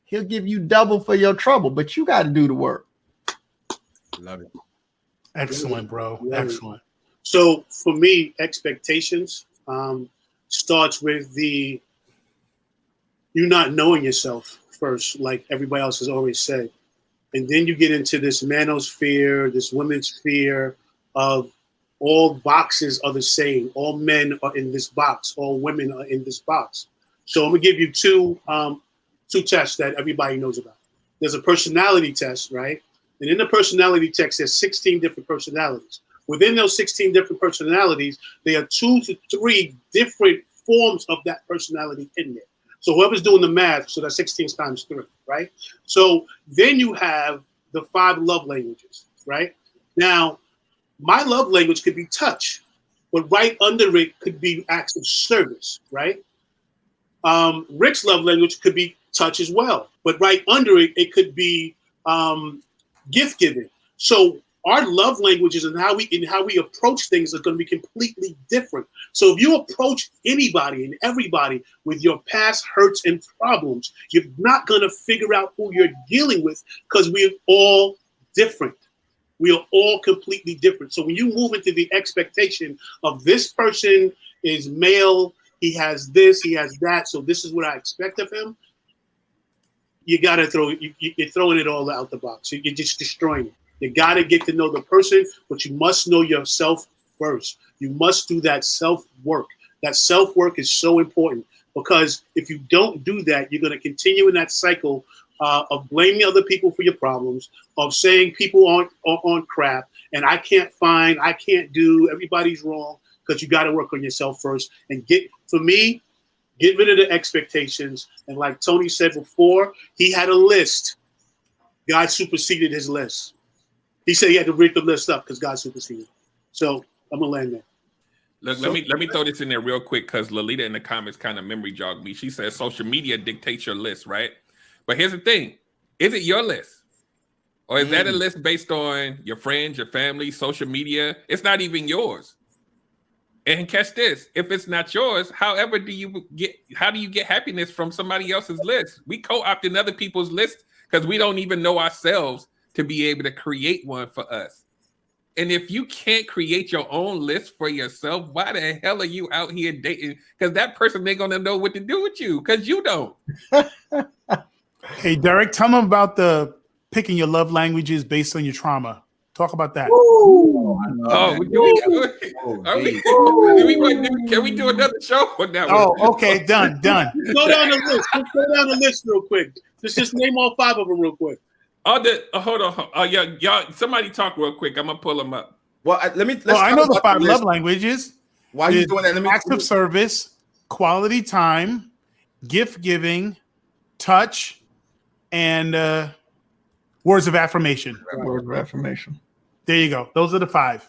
he'll give you double for your trouble, but you got to do the work. Love it. Excellent, bro. Excellent. So for me, expectations starts with you not knowing yourself first, like everybody else has always said. And then you get into this manosphere, this women's sphere of all boxes are the same. All men are in this box. All women are in this box. So I'm gonna give you two tests that everybody knows about. There's a personality test, right? And in the personality test, there's 16 different personalities. Within those 16 different personalities, there are 2 to 3 different forms of that personality in there. So whoever's doing the math, so that's 16 times 3, right? So then you have the 5 love languages, right? Now, my love language could be touch, but right under it could be acts of service, right? Rick's love language could be touch as well, but right under it, it could be gift giving. So our love languages and how we approach things are going to be completely different. So if you approach anybody and everybody with your past hurts and problems, you're not going to figure out who you're dealing with, because we're all different. We are all completely different. So when you move into the expectation of this person is male, he has this, he has that, so this is what I expect of him, you got to you're throwing it all out the box. You're just destroying it. You got to get to know the person, but you must know yourself first. You must do that self-work. That self-work is so important, because if you don't do that, you're going to continue in that cycle of blaming other people for your problems, of saying people aren't crap, and I can't do, everybody's wrong, because you got to work on yourself first. And get rid of the expectations. And like Tony said before, he had a list. God superseded his list. He said he had to break the list up because God superseded. So I'm gonna land there. Look, let me throw this in there real quick, because Lolita in the comments kind of memory jogged me. She says social media dictates your list, right? But here's the thing: is it your list, or is that a list based on your friends, your family, social media? It's not even yours. And catch this: if it's not yours, how do you get happiness from somebody else's list? We co-opting other people's lists because we don't even know ourselves to be able to create one for us. And if you can't create your own list for yourself, why the hell are you out here dating? Because that person ain't gonna know what to do with you, because you don't. Hey, Derek, tell them about the picking your love languages based on your trauma. Talk about that. Can we do another show on that? Okay, done. Go down the list. Let's go down the list real quick. Just name all 5 of them real quick. Hold on. Y'all, somebody talk real quick. I'm gonna pull them up. Well, I know the 5 love languages. Why are you doing that? Acts of service, quality time, gift giving, touch, and words of affirmation. Words of affirmation. There you go. Those are the 5.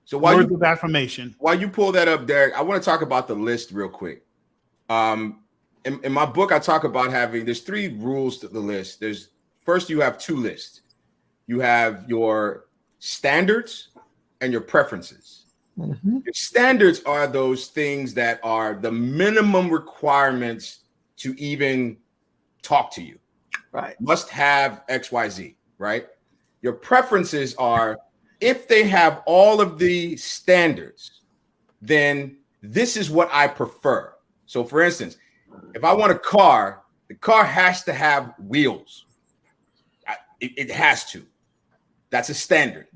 So words of affirmation. While you pull that up, Derek, I want to talk about the list real quick. In my book, I talk about there's 3 rules to the list. First, you have 2 lists. You have your standards and your preferences. Mm-hmm. Your standards are those things that are the minimum requirements to even talk to you. Right. Must have XYZ, right? Your preferences are, if they have all of the standards, then this is what I prefer. So for instance, if I want a car, the car has to have wheels. It has to. That's a standard.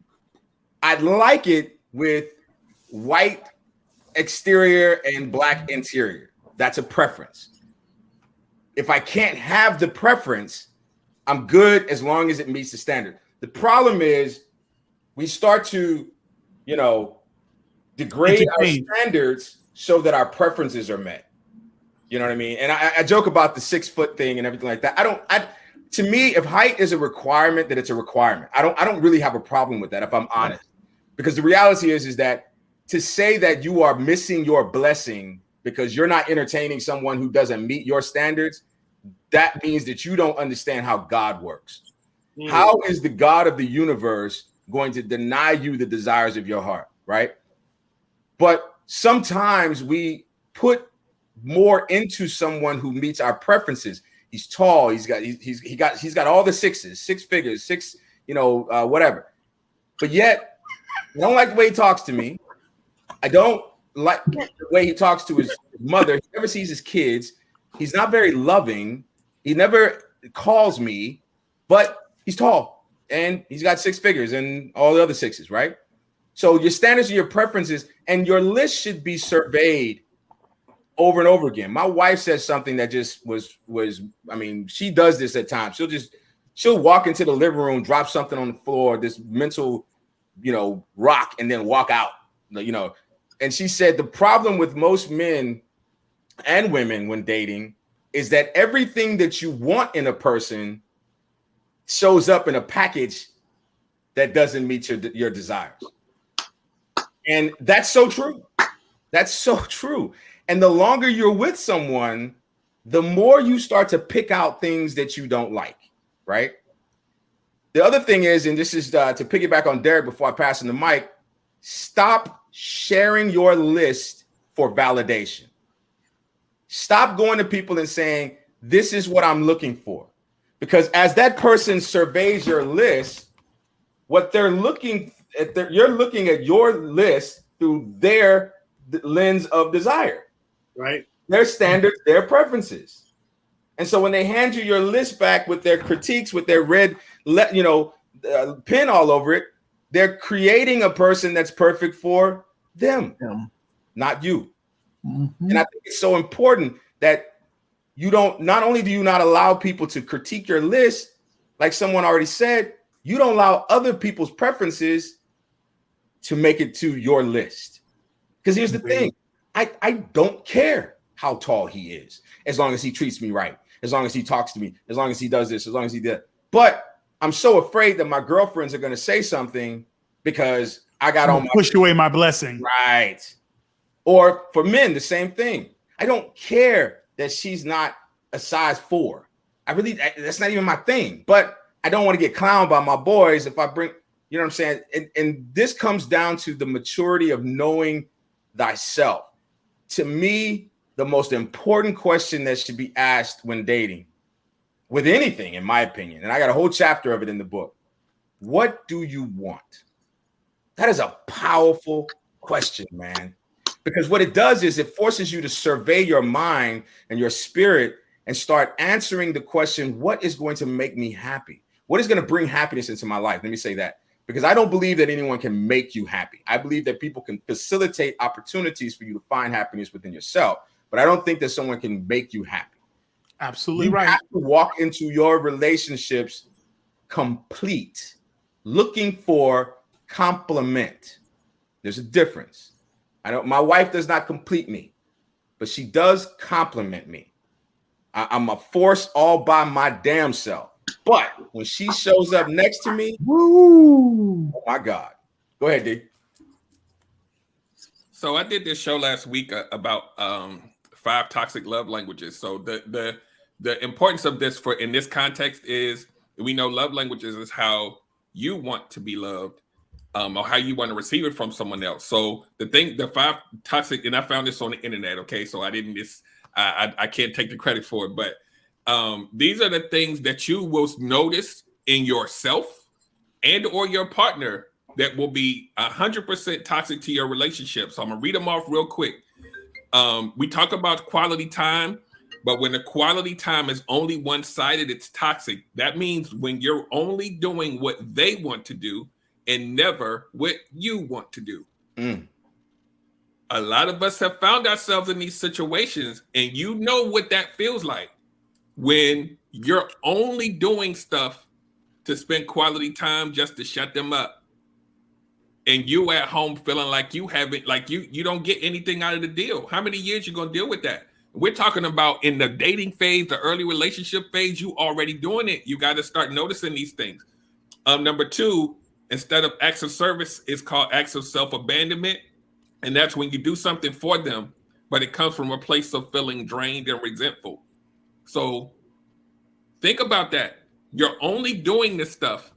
I'd like it with white exterior and black interior. That's a preference. If I can't have the preference, I'm good as long as it meets the standard. The problem is we start to, degrade our standards so that our preferences are met. You know what I mean? And I joke about the 6-foot thing and everything like that. To me, if height is a requirement, then it's a requirement. I don't really have a problem with that, if I'm honest. Because the reality is that to say that you are missing your blessing because you're not entertaining someone who doesn't meet your standards, that means that you don't understand how God works. Mm. How is the God of the universe going to deny you the desires of your heart, right? But sometimes we put more into someone who meets our preferences. He's tall. He's got all the 6s, 6 figures, 6, whatever. But yet, I don't like the way he talks to me. I don't like the way he talks to his mother. He never sees his kids. He's not very loving. He never calls me, but he's tall and he's got 6 figures and all the other 6s, right? So your standards are your preferences, and your list should be surveyed over and over again. My wife says something that just was, she does this at times. She'll walk into the living room, drop something on the floor, this mental, rock, and then walk out, And she said the problem with most men and women when dating is that everything that you want in a person shows up in a package that doesn't meet your desires. And that's so true. That's so true. And the longer you're with someone, the more you start to pick out things that you don't like, right? The other thing is, and this is to piggyback on Derek before I pass him the mic, stop sharing your list for validation. Stop going to people and saying, this is what I'm looking for. Because as that person surveys your list, what they're looking at, you're looking at your list through their lens of desire, right? Their standards, their preferences. And so when they hand you your list back with their critiques, with their red, pen all over it, they're creating a person that's perfect for them, not you. Mm-hmm. And I think it's so important that you don't, not only do you not allow people to critique your list, like someone already said, you don't allow other people's preferences to make it to your list. Because here's the thing, I don't care how tall he is, as long as he treats me right, as long as he talks to me, as long as he does this, as long as he does. But I'm so afraid that my girlfriends are going to say something because I got on my push away my blessing. Right. Or for men, the same thing. I don't care that she's not a size 4. That's not even my thing. But I don't want to get clowned by my boys if I bring, you know what I'm saying? And this comes down to the maturity of knowing thyself. To me, the most important question that should be asked when dating, with anything, in my opinion, and I got a whole chapter of it in the book. What do you want? That is a powerful question, man. Because what it does is it forces you to survey your mind and your spirit and start answering the question, what is going to make me happy? What is going to bring happiness into my life? Let me say that. Because I don't believe that anyone can make you happy. I believe that people can facilitate opportunities for you to find happiness within yourself. But I don't think that someone can make you happy. Absolutely you right. You have to walk into your relationships complete, looking for complement. There's a difference. My wife does not complete me, but she does complement me. I'm a force all by my damn self. But when she shows up next to me, woo, oh my God. Go ahead, D. So I did this show last week about 5 toxic love languages. So the importance of this in this context is we know love languages is how you want to be loved. Or how you want to receive it from someone else. So the 5 toxic, and I found this on the internet. Okay, so I can't take the credit for it, but these are the things that you will notice in yourself and or your partner that will be 100% toxic to your relationship. So I'm gonna read them off real quick. We talk about quality time, but when the quality time is only one-sided, it's toxic. That means when you're only doing what they want to do and never what you want to do. A lot of us have found ourselves in these situations, and you know what that feels like when you're only doing stuff to spend quality time just to shut them up. And you at home feeling like you haven't, like you don't get anything out of the deal. How many years you gonna deal with that? We're talking about in the dating phase, the early relationship phase, you already doing it. You got to start noticing these things. Number 2, instead of acts of service, it's called acts of self-abandonment. And that's when you do something for them, but it comes from a place of feeling drained and resentful. So think about that. You're only doing this stuff,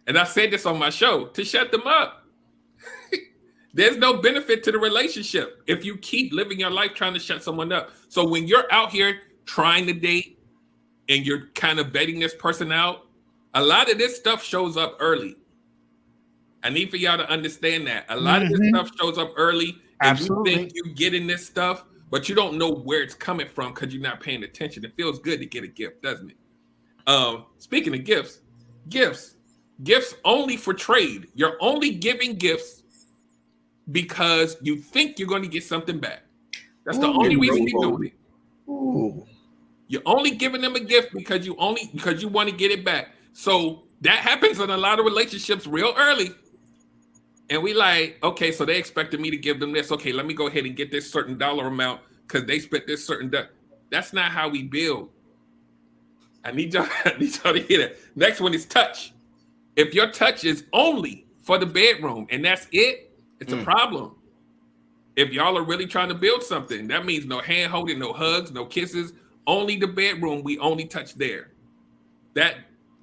and I said this on my show, to shut them up. There's no benefit to the relationship if you keep living your life trying to shut someone up. So when you're out here trying to date and you're kind of vetting this person out, a lot of this stuff shows up early. I need for y'all to understand that. A lot of this stuff shows up early, and Absolutely. you think you getting this stuff, but you don't know where it's coming from because you're not paying attention. It feels good to get a gift, doesn't it? Speaking of gifts only for trade. You're only giving gifts because you think you're going to get something back. That's the only reason you're doing it. Ooh. You're only giving them a gift because you want to get it back. So that happens in a lot of relationships real early. And we like, okay, so they expected me to give them this. Okay, let me go ahead and get this certain dollar amount because they spent this certain. That's not how we build. I need y'all to hear that. Next one is touch. If your touch is only for the bedroom and that's it, it's a problem. If y'all are really trying to build something, that means no hand holding, no hugs, no kisses, only the bedroom. We only touch there.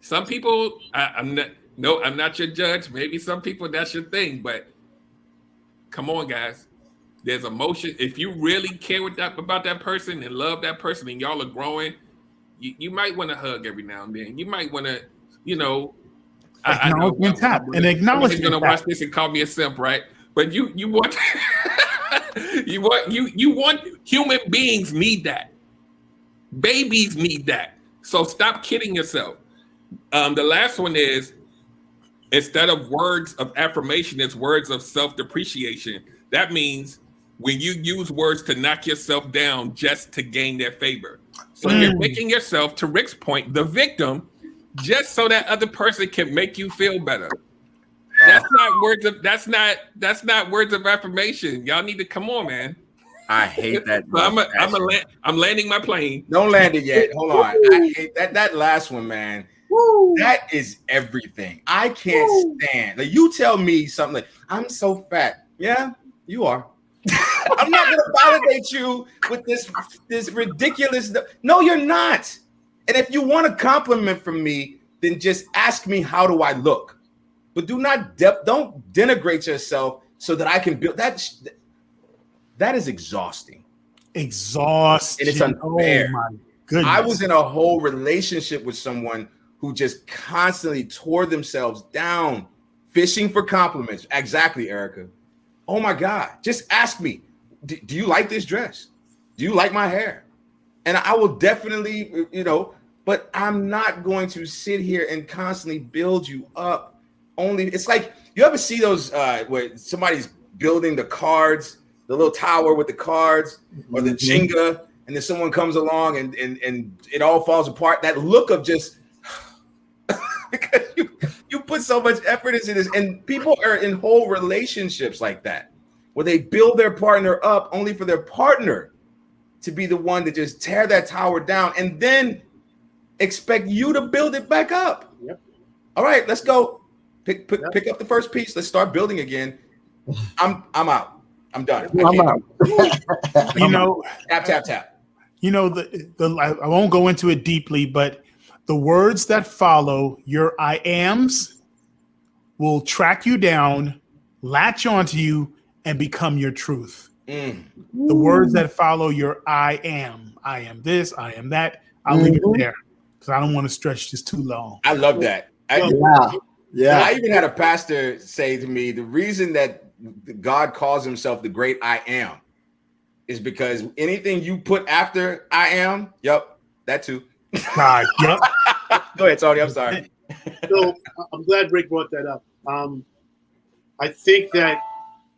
Some people, I'm not your judge. Maybe some people that's your thing, but come on, guys. There's emotion. If you really care about that person and love that person, and y'all are growing, you might want to hug every now and then. You might want to, I know Acknowledgement gonna watch this and call me a simp, right? But you want you want human beings need that. Babies need that. So stop kidding yourself. The last one is, instead of words of affirmation, it's words of self-depreciation. That means when you use words to knock yourself down just to gain their favor. So you're making yourself, to Rick's point, the victim, just so that other person can make you feel better. That's not words of affirmation. Y'all need to come on, man. I hate that. So I'm landing my plane. Don't land it yet. Hold on. I hate that last one, man. Woo. That is everything. I can't stand. Like, you tell me something like, I'm so fat. Yeah, you are. I'm not going to validate you with this ridiculous. No, you're not. And if you want a compliment from me, then just ask me, how do I look? But don't denigrate yourself so that I can build that. That is exhausting. Exhausting. And it's unfair. Oh my goodness. I was in a whole relationship with someone who just constantly tore themselves down, fishing for compliments. Exactly, Erica. Oh my God. Just ask me, do you like this dress? Do you like my hair? And I will definitely, but I'm not going to sit here and constantly build you up. It's like, you ever see those where somebody's building the cards, the little tower with the cards, or the Jenga, and then someone comes along and it all falls apart. That look of just because you put so much effort into this, and people are in whole relationships like that, where they build their partner up only for their partner to be the one to just tear that tower down and then expect you to build it back up. Yep. All right, let's go. Pick up the first piece. Let's start building again. I'm out. I'm done. I'm out. Tap. I won't go into it deeply, but the words that follow your I ams will track you down, latch onto you, and become your truth. The words that follow your I am this, I am that, I'll leave it there because I don't want to stretch this too long. I love that. Yeah. I even had a pastor say to me, the reason that God calls himself the great I am is because anything you put after I am, that too. God, yep. Go ahead, Tony. I'm sorry. So I'm glad Rick brought that up. I think that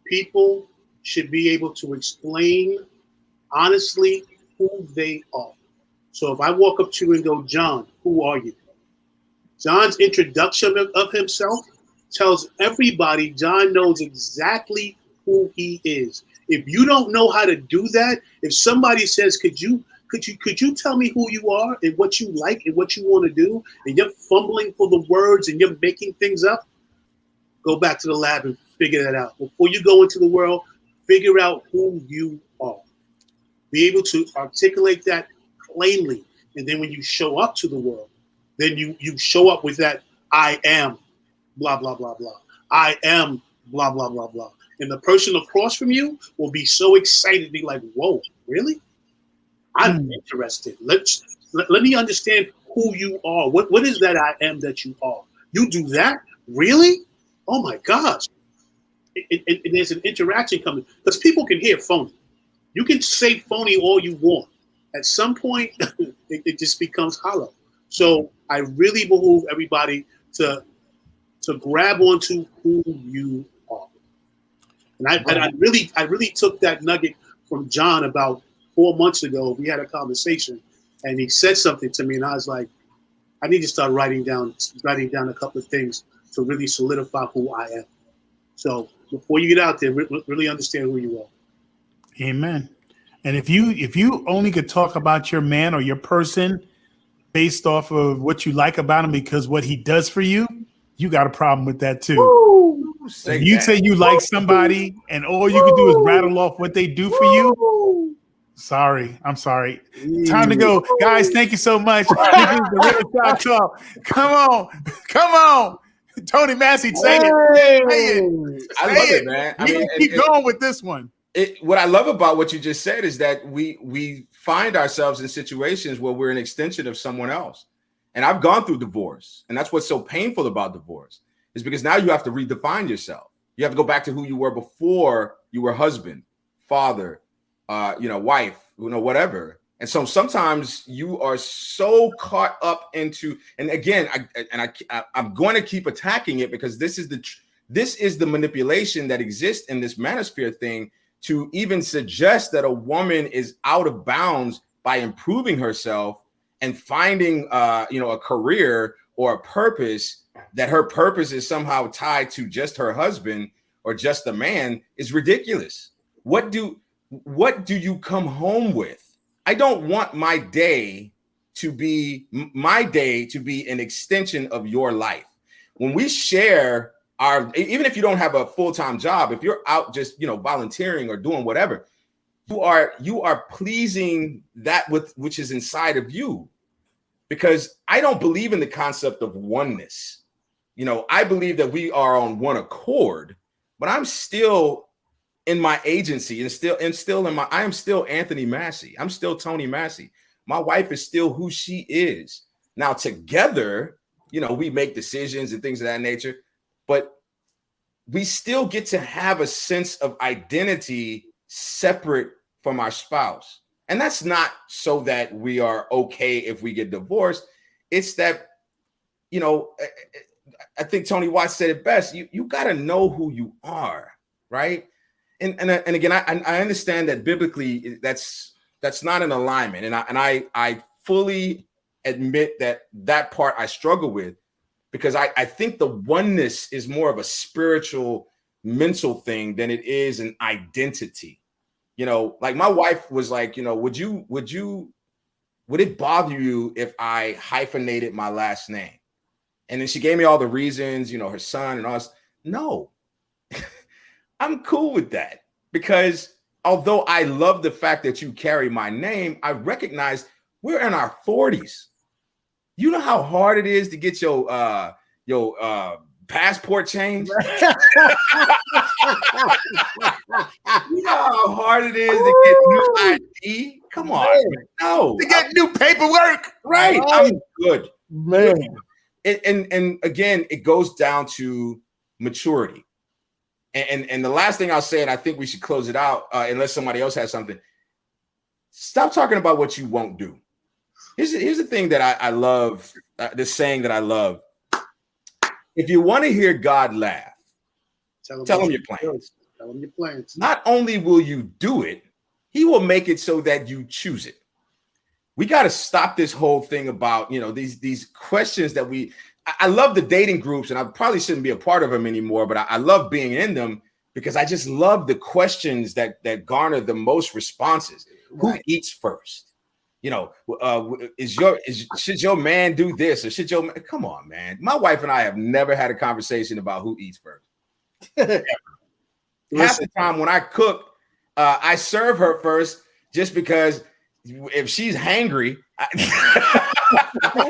people should be able to explain honestly who they are. So if I walk up to you and go, John, who are you? John's introduction of himself tells everybody John knows exactly who he is. If you don't know how to do that, if somebody says, could you tell me who you are and what you like and what you want to do, and you're fumbling for the words and you're making things up, go back to the lab and figure that out. Before you go into the world, figure out who you are. Be able to articulate that plainly. And then when you show up to the world, then you show up with that I am blah, blah, blah, blah. I am blah, blah, blah, blah. And the person across from you will be so excited, be like, whoa, really? I'm interested. Let me understand who you are. What is that I am that you are? You do that? Really? Oh my gosh. And there's an interaction coming because people can hear phony. You can say phony all you want. At some point, it just becomes hollow. So I really behoove everybody to grab onto who you are. And I really took that nugget from John about 4 months ago. We had a conversation and he said something to me and I was like, I need to start writing down a couple of things to really solidify who I am. So before you get out there, really understand who you are. Amen. And if you only could talk about your man or your person based off of what you like about him because what he does for you, you got a problem with that too. If you say you like somebody and all you can do is rattle off what they do for you, Sorry. I'm sorry. Time to go. Guys, thank you so much. This is the Real Talk Talk. Come on. Come on. Tony Massey, say it. Say it. I love it, man. I mean, keep going with this one. What I love about what you just said is that we find ourselves in situations where we're an extension of someone else. And I've gone through divorce. And that's what's so painful about divorce, is because now you have to redefine yourself. You have to go back to who you were before you were husband, father, wife, whatever. And so sometimes you are so caught up into, and again, I'm going to keep attacking it, because this is the manipulation that exists in this manosphere thing, to even suggest that a woman is out of bounds by improving herself and finding a career or a purpose, that her purpose is somehow tied to just her husband or just the man, is ridiculous. What do you come home with? I don't want my day to be an extension of your life. When we share even if you don't have a full-time job, if you're out just volunteering or doing whatever, you are pleasing that which is inside of you. Because I don't believe in the concept of oneness. I believe that we are on one accord, but I'm still in my agency I am still Anthony Massey. I'm still Tony Massey. My wife is still who she is. Now together, we make decisions and things of that nature, but we still get to have a sense of identity separate from our spouse. And that's not so that we are okay if we get divorced. It's that, I think Tony Watts said it best. You got to know who you are, right? And again, I understand that biblically that's not an alignment, and I fully admit that part I struggle with, because I think the oneness is more of a spiritual, mental thing than it is an identity. Like my wife was like, would it bother you if I hyphenated my last name? And then she gave me all the reasons, her son and all this. No, I'm cool with that, because although I love the fact that you carry my name, I recognize we're in our 40s. You know how hard it is to get your passport changed? You know how hard it is to get new ID? Come on. No. To get new paperwork. Right. I'm good. Man. And again, it goes down to maturity. And the last thing I'll say, and I think we should close it out, unless somebody else has something. Stop talking about what you won't do. Here's the thing that I love, this saying that I love. If you want to hear God laugh, tell him your plans. Tell him your plans. Not only will you do it, he will make it so that you choose it. We got to stop this whole thing about, these questions that I love the dating groups, and I probably shouldn't be a part of them anymore, but I love being in them, because I just love the questions that garner the most responses. Right. Who eats first? Should your man do this, or should come on, man. My wife and I have never had a conversation about who eats first. Half the time when I cook, I serve her first, just because if she's hangry,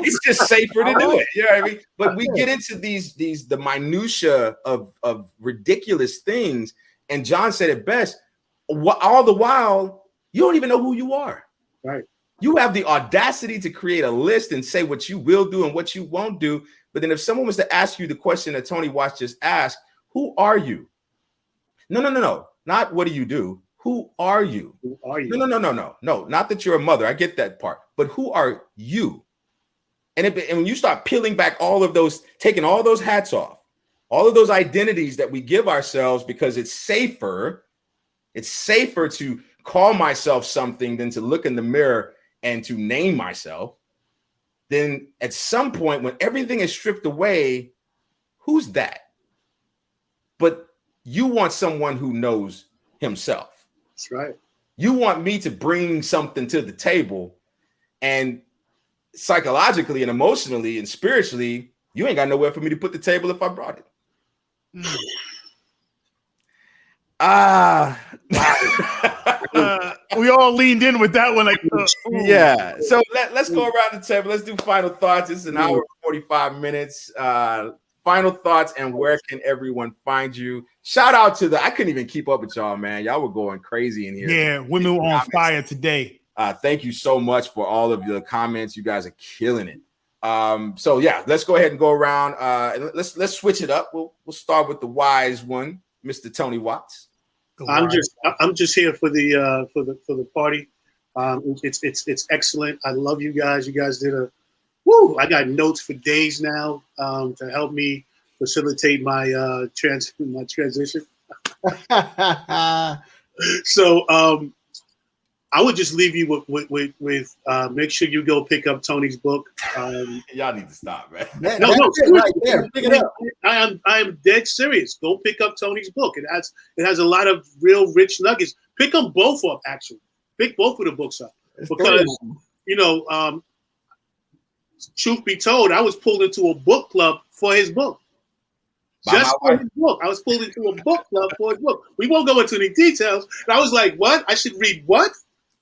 it's just safer to do it. You know what I mean? But we get into the minutia of ridiculous things. And John said it best. All the while, you don't even know who you are. Right. You have the audacity to create a list and say what you will do and what you won't do. But then if someone was to ask you the question that Tony Watts just asked, who are you? No. Not what do you do? Who are you? Who are you? No. Not that you're a mother. I get that part. But who are you? And when you start peeling back all of those, taking all those hats off, all of those identities that we give ourselves because it's safer to call myself something than to look in the mirror and to name myself, then at some point when everything is stripped away, who's that? But you want someone who knows himself. That's right. You want me to bring something to the table, and psychologically and emotionally and spiritually, you ain't got nowhere for me to put the table if I brought it. we all leaned in with that one. Like, yeah. So let's go around the table. Let's do final thoughts. It's an hour and 45 minutes. Final thoughts, and where can everyone find you? Shout out to I couldn't even keep up with y'all, man. Y'all were going crazy in here. Yeah, women were on fire today. Thank you so much for all of the comments. You guys are killing it. So yeah, let's go ahead and go around. Let's switch it up. We'll start with the wise one, Mr. Tony Watts. I'm just here for the party. It's excellent. I love you guys. You guys did I got notes for days now to help me facilitate my transition. So I would just leave you with make sure you go pick up Tony's book. Y'all need to stop, man. No, right there. Pick it up. I am dead serious. Go pick up Tony's book. It has a lot of real rich nuggets. Pick them both up, actually. Pick both of the books up. Because, truth be told, I was pulled into a book club for his book. Just for his book. I was pulled into a book club for his book. We won't go into any details. And I was like, what? I should read what?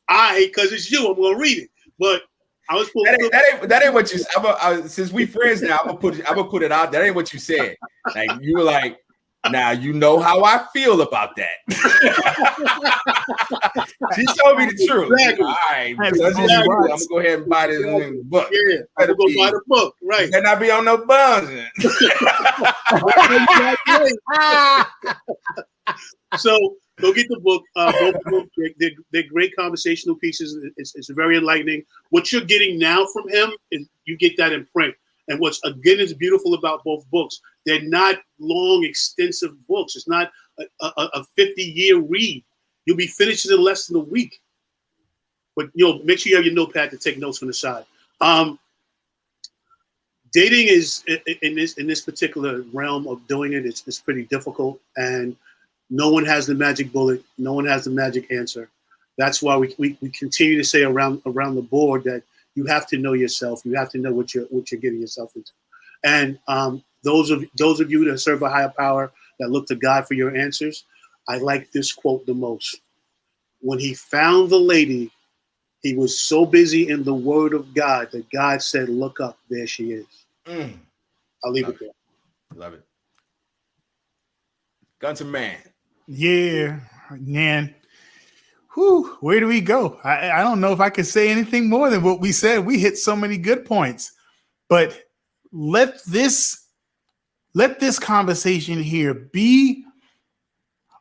Because it's you. I'm going to read it. But I was pulled into that ain't what you said. Since we friends now, I'm gonna put it out. That ain't what you said. Like, you were like, now you know how I feel about that. She told me the truth. Exactly. All right, I'm gonna go ahead and buy this book. Yeah, I'm gonna go buy the book. Right. Better not be on no buns. So go get the book. Both books, they're great conversational pieces. It's very enlightening. What you're getting now from him is you get that in print. And what's again is beautiful about both books, they're not long, extensive books. It's not a 50-year read. You'll be finished in less than a week. But make sure you have your notepad to take notes on the side. Dating is in this particular realm of doing it. It's pretty difficult, and no one has the magic bullet. No one has the magic answer. That's why we continue to say around the board that you have to know yourself. You have to know what you're getting yourself into. And those of you that serve a higher power, that look to God for your answers, I like this quote the most. When he found the lady, he was so busy in the word of God that God said, look up, there she is. I'll leave it there. Love it. Gunter Man. Yeah, man. Whew, where do we go? I don't know if I could say anything more than what we said. We hit so many good points. But let this conversation here be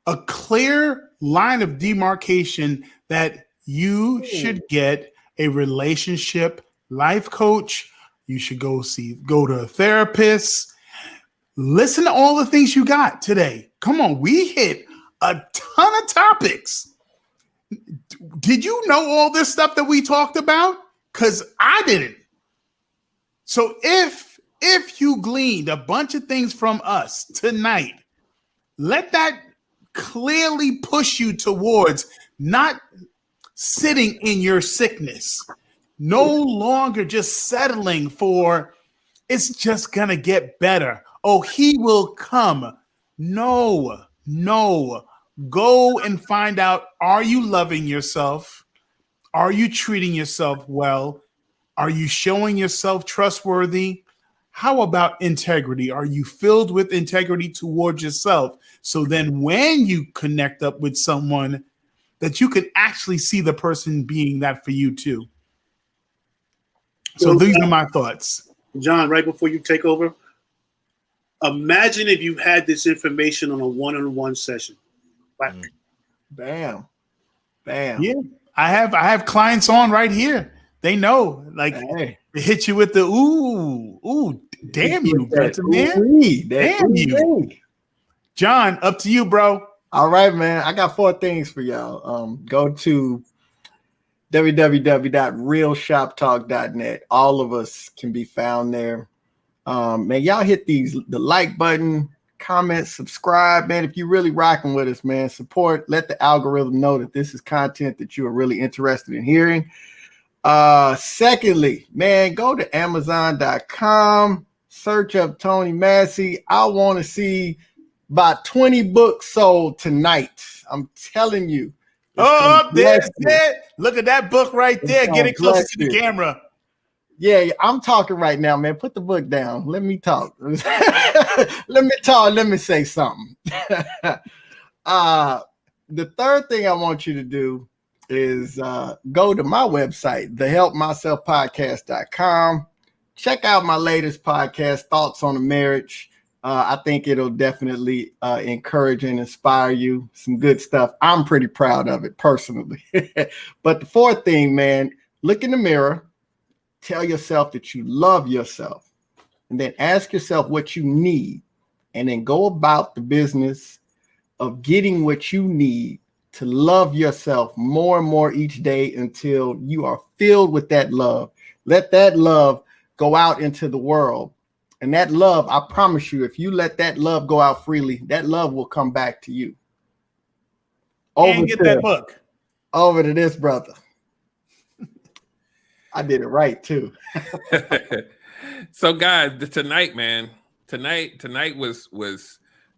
a clear line of demarcation that you should get a relationship life coach. You should go to a therapist. Listen to all the things you got today. Come on, we hit a ton of topics. Did you know all this stuff that we talked about? Because I didn't. So if you gleaned a bunch of things from us tonight, let that clearly push you towards not sitting in your sickness, no longer just settling for it's just gonna get better. Oh, he will come. No. Go and find out, are you loving yourself? Are you treating yourself well? Are you showing yourself trustworthy? How about integrity? Are you filled with integrity towards yourself? So then when you connect up with someone, that you can actually see the person being that for you too. So these are my thoughts. John, right before you take over, imagine if you had this information on a one-on-one session. Like, Bam. Yeah, I have clients on right here. They know, like, they hit you with the ooh, damn you, man. Damn you. John, up to you, bro. All right, man. I got 4 things for y'all. Go to www.realshoptalk.net. All of us can be found there. Man, y'all hit the like button, comment, subscribe, man. If you're really rocking with us, man, support. Let the algorithm know that this is content that you are really interested in hearing. Secondly, man, go to Amazon.com, search up Tony Massey. I want to see about 20 books sold tonight. I'm telling you, Oh, there's you. it. Look at that book right there. It's Get it closer to the bless you. camera. Yeah, I'm talking right now, man. Put the book down. Let me talk. Let me talk. Let me say something. The third thing I want you to do is go to my website, thehelpmyselfpodcast.com. Check out my latest podcast, Thoughts on a Marriage. I think it'll definitely encourage and inspire you. Some good stuff. I'm pretty proud of it personally. But the fourth thing, man, look in the mirror. Tell yourself that you love yourself, and then ask yourself what you need, and then go about the business of getting what you need to love yourself more and more each day until you are filled with that love. Let that love go out into the world. And that love, I promise you, if you let that love go out freely, that love will come back to you. And get that book. Over to this brother. I did it right too. So guys, tonight, man, tonight was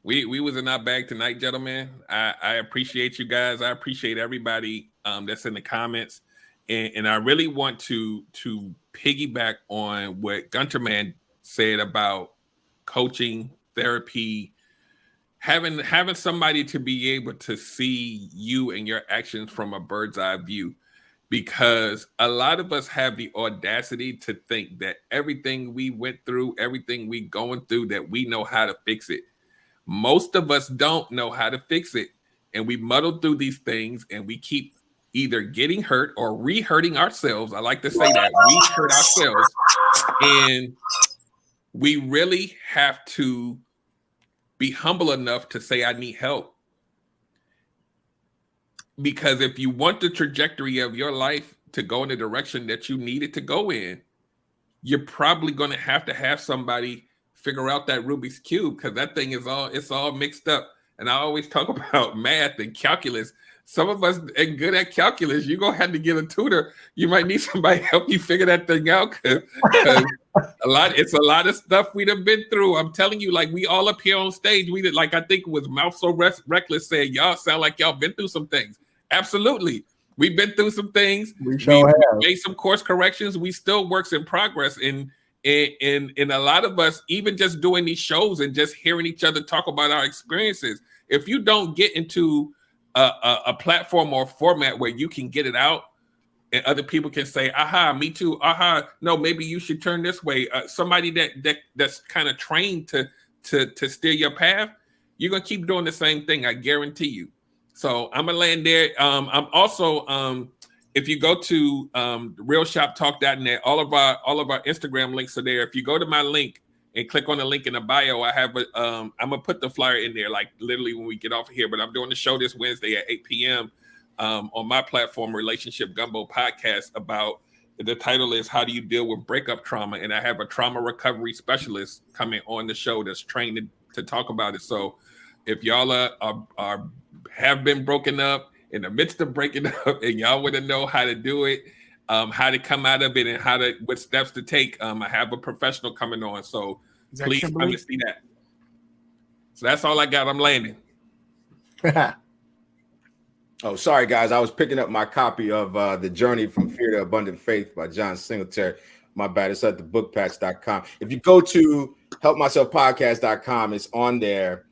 we was in our bag tonight, gentlemen. I appreciate you guys. I appreciate everybody that's in the comments, and I really want to piggyback on what Gunter Man said about coaching, therapy, having somebody to be able to see you and your actions from a bird's eye view. Because a lot of us have the audacity to think that everything we went through, everything we going through, that we know how to fix it. Most of us don't know how to fix it. And we muddle through these things and we keep either getting hurt or re-hurting ourselves. I like to say that. We hurt ourselves. And we really have to be humble enough to say, I need help. Because if you want the trajectory of your life to go in the direction that you need it to go in, you're probably going to have somebody figure out that Rubik's Cube, because that thing it's all mixed up. And I always talk about math and calculus. Some of us are good at calculus. You're going to have to get a tutor. You might need somebody to help you figure that thing out, because it's a lot of stuff we'd have been through. I'm telling you, like, we all up here on stage, we did, like, I think it was Mouth So Reckless said, y'all sound like y'all been through some things. Absolutely. We've been through some things. We made some course corrections. We still works in progress. And a lot of us, even just doing these shows and just hearing each other talk about our experiences, if you don't get into a platform or format where you can get it out and other people can say, aha, me too. Aha, no, maybe you should turn this way. Somebody that's kind of trained to steer your path, you're going to keep doing the same thing. I guarantee you. So I'm gonna land there. I'm also, if you go to realshoptalk.net, all of our Instagram links are there. If you go to my link and click on the link in the bio, I have I'm gonna put the flyer in there, like literally when we get off of here. But I'm doing the show this Wednesday at 8 p.m. On my platform, Relationship Gumbo Podcast. About the title is "How Do You Deal with Breakup Trauma?" And I have a trauma recovery specialist coming on the show that's trained to talk about it. So if y'all have been broken up, in the midst of breaking up, and y'all want to know how to do it, how to come out of it, and what steps to take, I have a professional coming on. So please come to see that. So that's all I got. I'm landing. Oh, sorry, guys. I was picking up my copy of The Journey from Fear to Abundant Faith by John Singletary. My bad. It's at thebookpatch.com. If you go to helpmyselfpodcast.com, it's on there.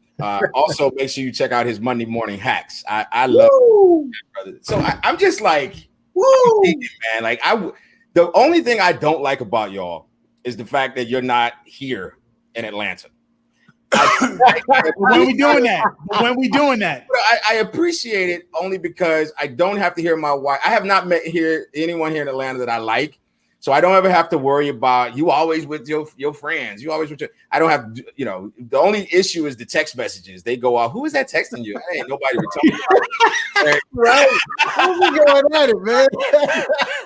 Also, make sure you check out his Monday morning hacks. I love it, brother. So I'm just like, woo, man. Like the only thing I don't like about y'all is the fact that you're not here in Atlanta. When we doing that? I appreciate it only because I don't have to hear my wife. I have not met anyone here in Atlanta that I like. So I don't ever have to worry about you always with your friends. You always with I don't have, the only issue is the text messages. They go out. Who is that texting you? Hey, ain't nobody returning. Right. Who's going at it, man?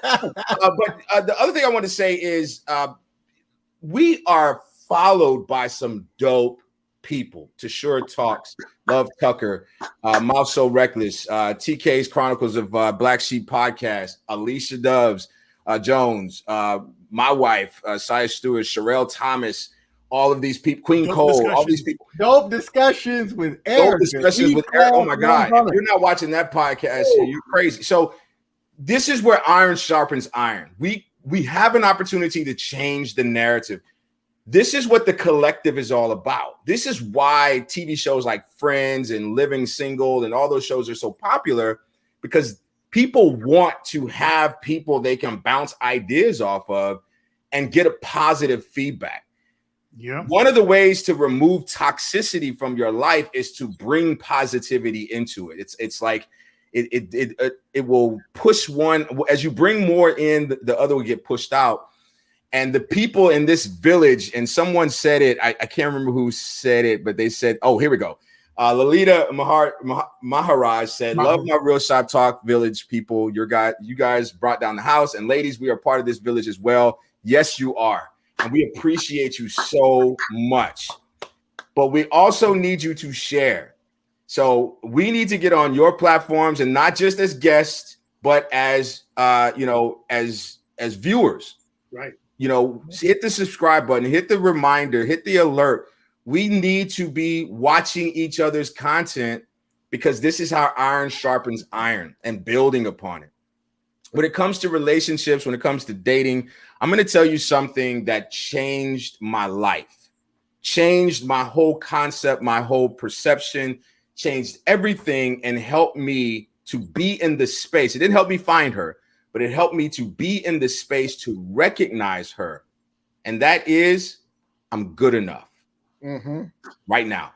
But the other thing I want to say is we are followed by some dope people. Tashura Talks, Love Tucker, Mouth So Reckless, TK's Chronicles of Black Sheep Podcast, Alicia Doves, Jones, my wife, Saya Stewart, Sherelle Thomas, all of these people, Queen Dope Cole, all these discussions. people. Dope discussions with Dope Eric. discussions with Eric. Oh my God. If you're not watching that podcast, you're crazy. So this is where iron sharpens iron. We have an opportunity to change the narrative. This is what the collective is all about. This is why TV shows like Friends and Living Single and all those shows are so popular, because people want to have people they can bounce ideas off of and get a positive feedback. Yeah. One of the ways to remove toxicity from your life is to bring positivity into it. It's like it will push one as you bring more in, the other will get pushed out. And the people in this village, and someone said it, I can't remember who said it, but they said, oh, here we go. Lalita Maharaj said, love my Real Shop Talk village people. You guys brought down the house. And ladies, we are part of this village as well. Yes, you are. And we appreciate you so much. But we also need you to share. So we need to get on your platforms, and not just as guests, but as as viewers. Right. Hit the subscribe button, hit the reminder, hit the alert. We need to be watching each other's content, because this is how iron sharpens iron, and building upon it. When it comes to relationships, when it comes to dating, I'm going to tell you something that changed my life, changed my whole concept, my whole perception, changed everything, and helped me to be in the space. It didn't help me find her, but it helped me to be in the space to recognize her. And that is, I'm good enough right now,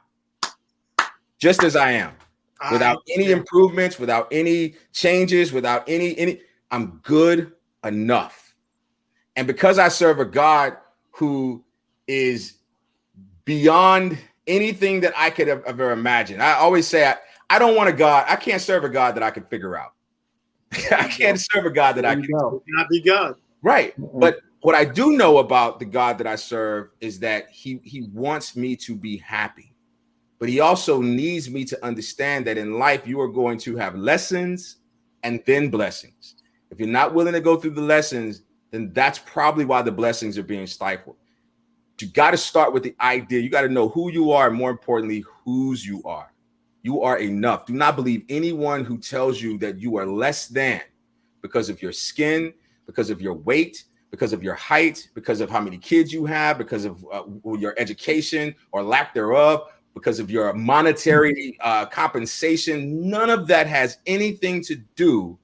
just as I am, without any improvements, without any changes, without any, I'm good enough. And because I serve a God who is beyond anything that I could have ever imagined. I always say, I don't want a God. I can't serve a God that I can figure out. I can't serve a God that I can not be God. Right. But what I do know about the God that I serve is that he wants me to be happy. But he also needs me to understand that in life, you are going to have lessons and then blessings. If you're not willing to go through the lessons, then that's probably why the blessings are being stifled. You got to start with the idea. You got to know who you are, and more importantly, whose you are. You are enough. Do not believe anyone who tells you that you are less than because of your skin, because of your weight, because of your height, because of how many kids you have, because of your education or lack thereof, because of your monetary compensation. None of that has anything to do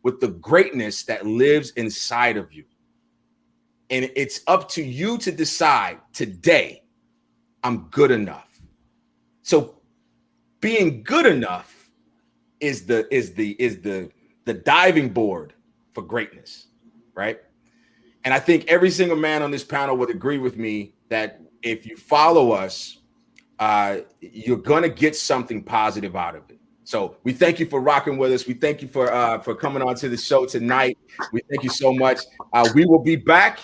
with the greatness that lives inside of you. And it's up to you to decide today, I'm good enough. So being good enough is the diving board for greatness, right? And I think every single man on this panel would agree with me that if you follow us, you're going to get something positive out of it. So we thank you for rocking with us. We thank you for coming on to the show tonight. We thank you so much. We will be back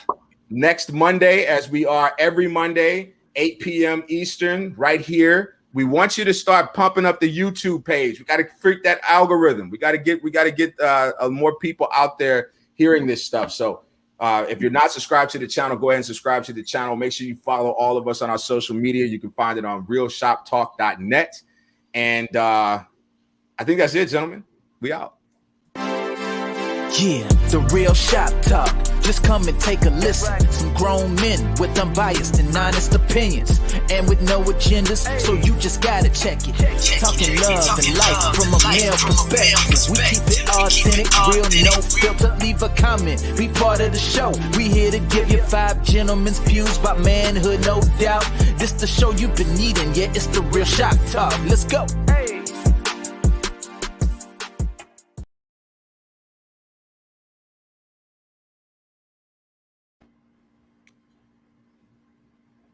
next Monday, as we are every Monday, 8 p.m. Eastern, right here. We want you to start pumping up the YouTube page. We got to freak that algorithm. We got to get more people out there hearing this stuff. So if you're not subscribed to the channel, go ahead and subscribe to the channel. Make sure you follow all of us on our social media. You can find it on realshoptalk.net. And I think that's it, gentlemen. We out. Yeah, the Real Shop Talk. Just come and take a listen. Some grown men with unbiased and honest opinions, and with no agendas, so you just gotta check it. Talking love and life from a male perspective. We keep it authentic, real, no filter. Leave a comment, be part of the show. We here to give you 5 gentlemen's views about manhood, no doubt. This the show you've been needing, yeah, it's the Real Shop Talk. Let's go.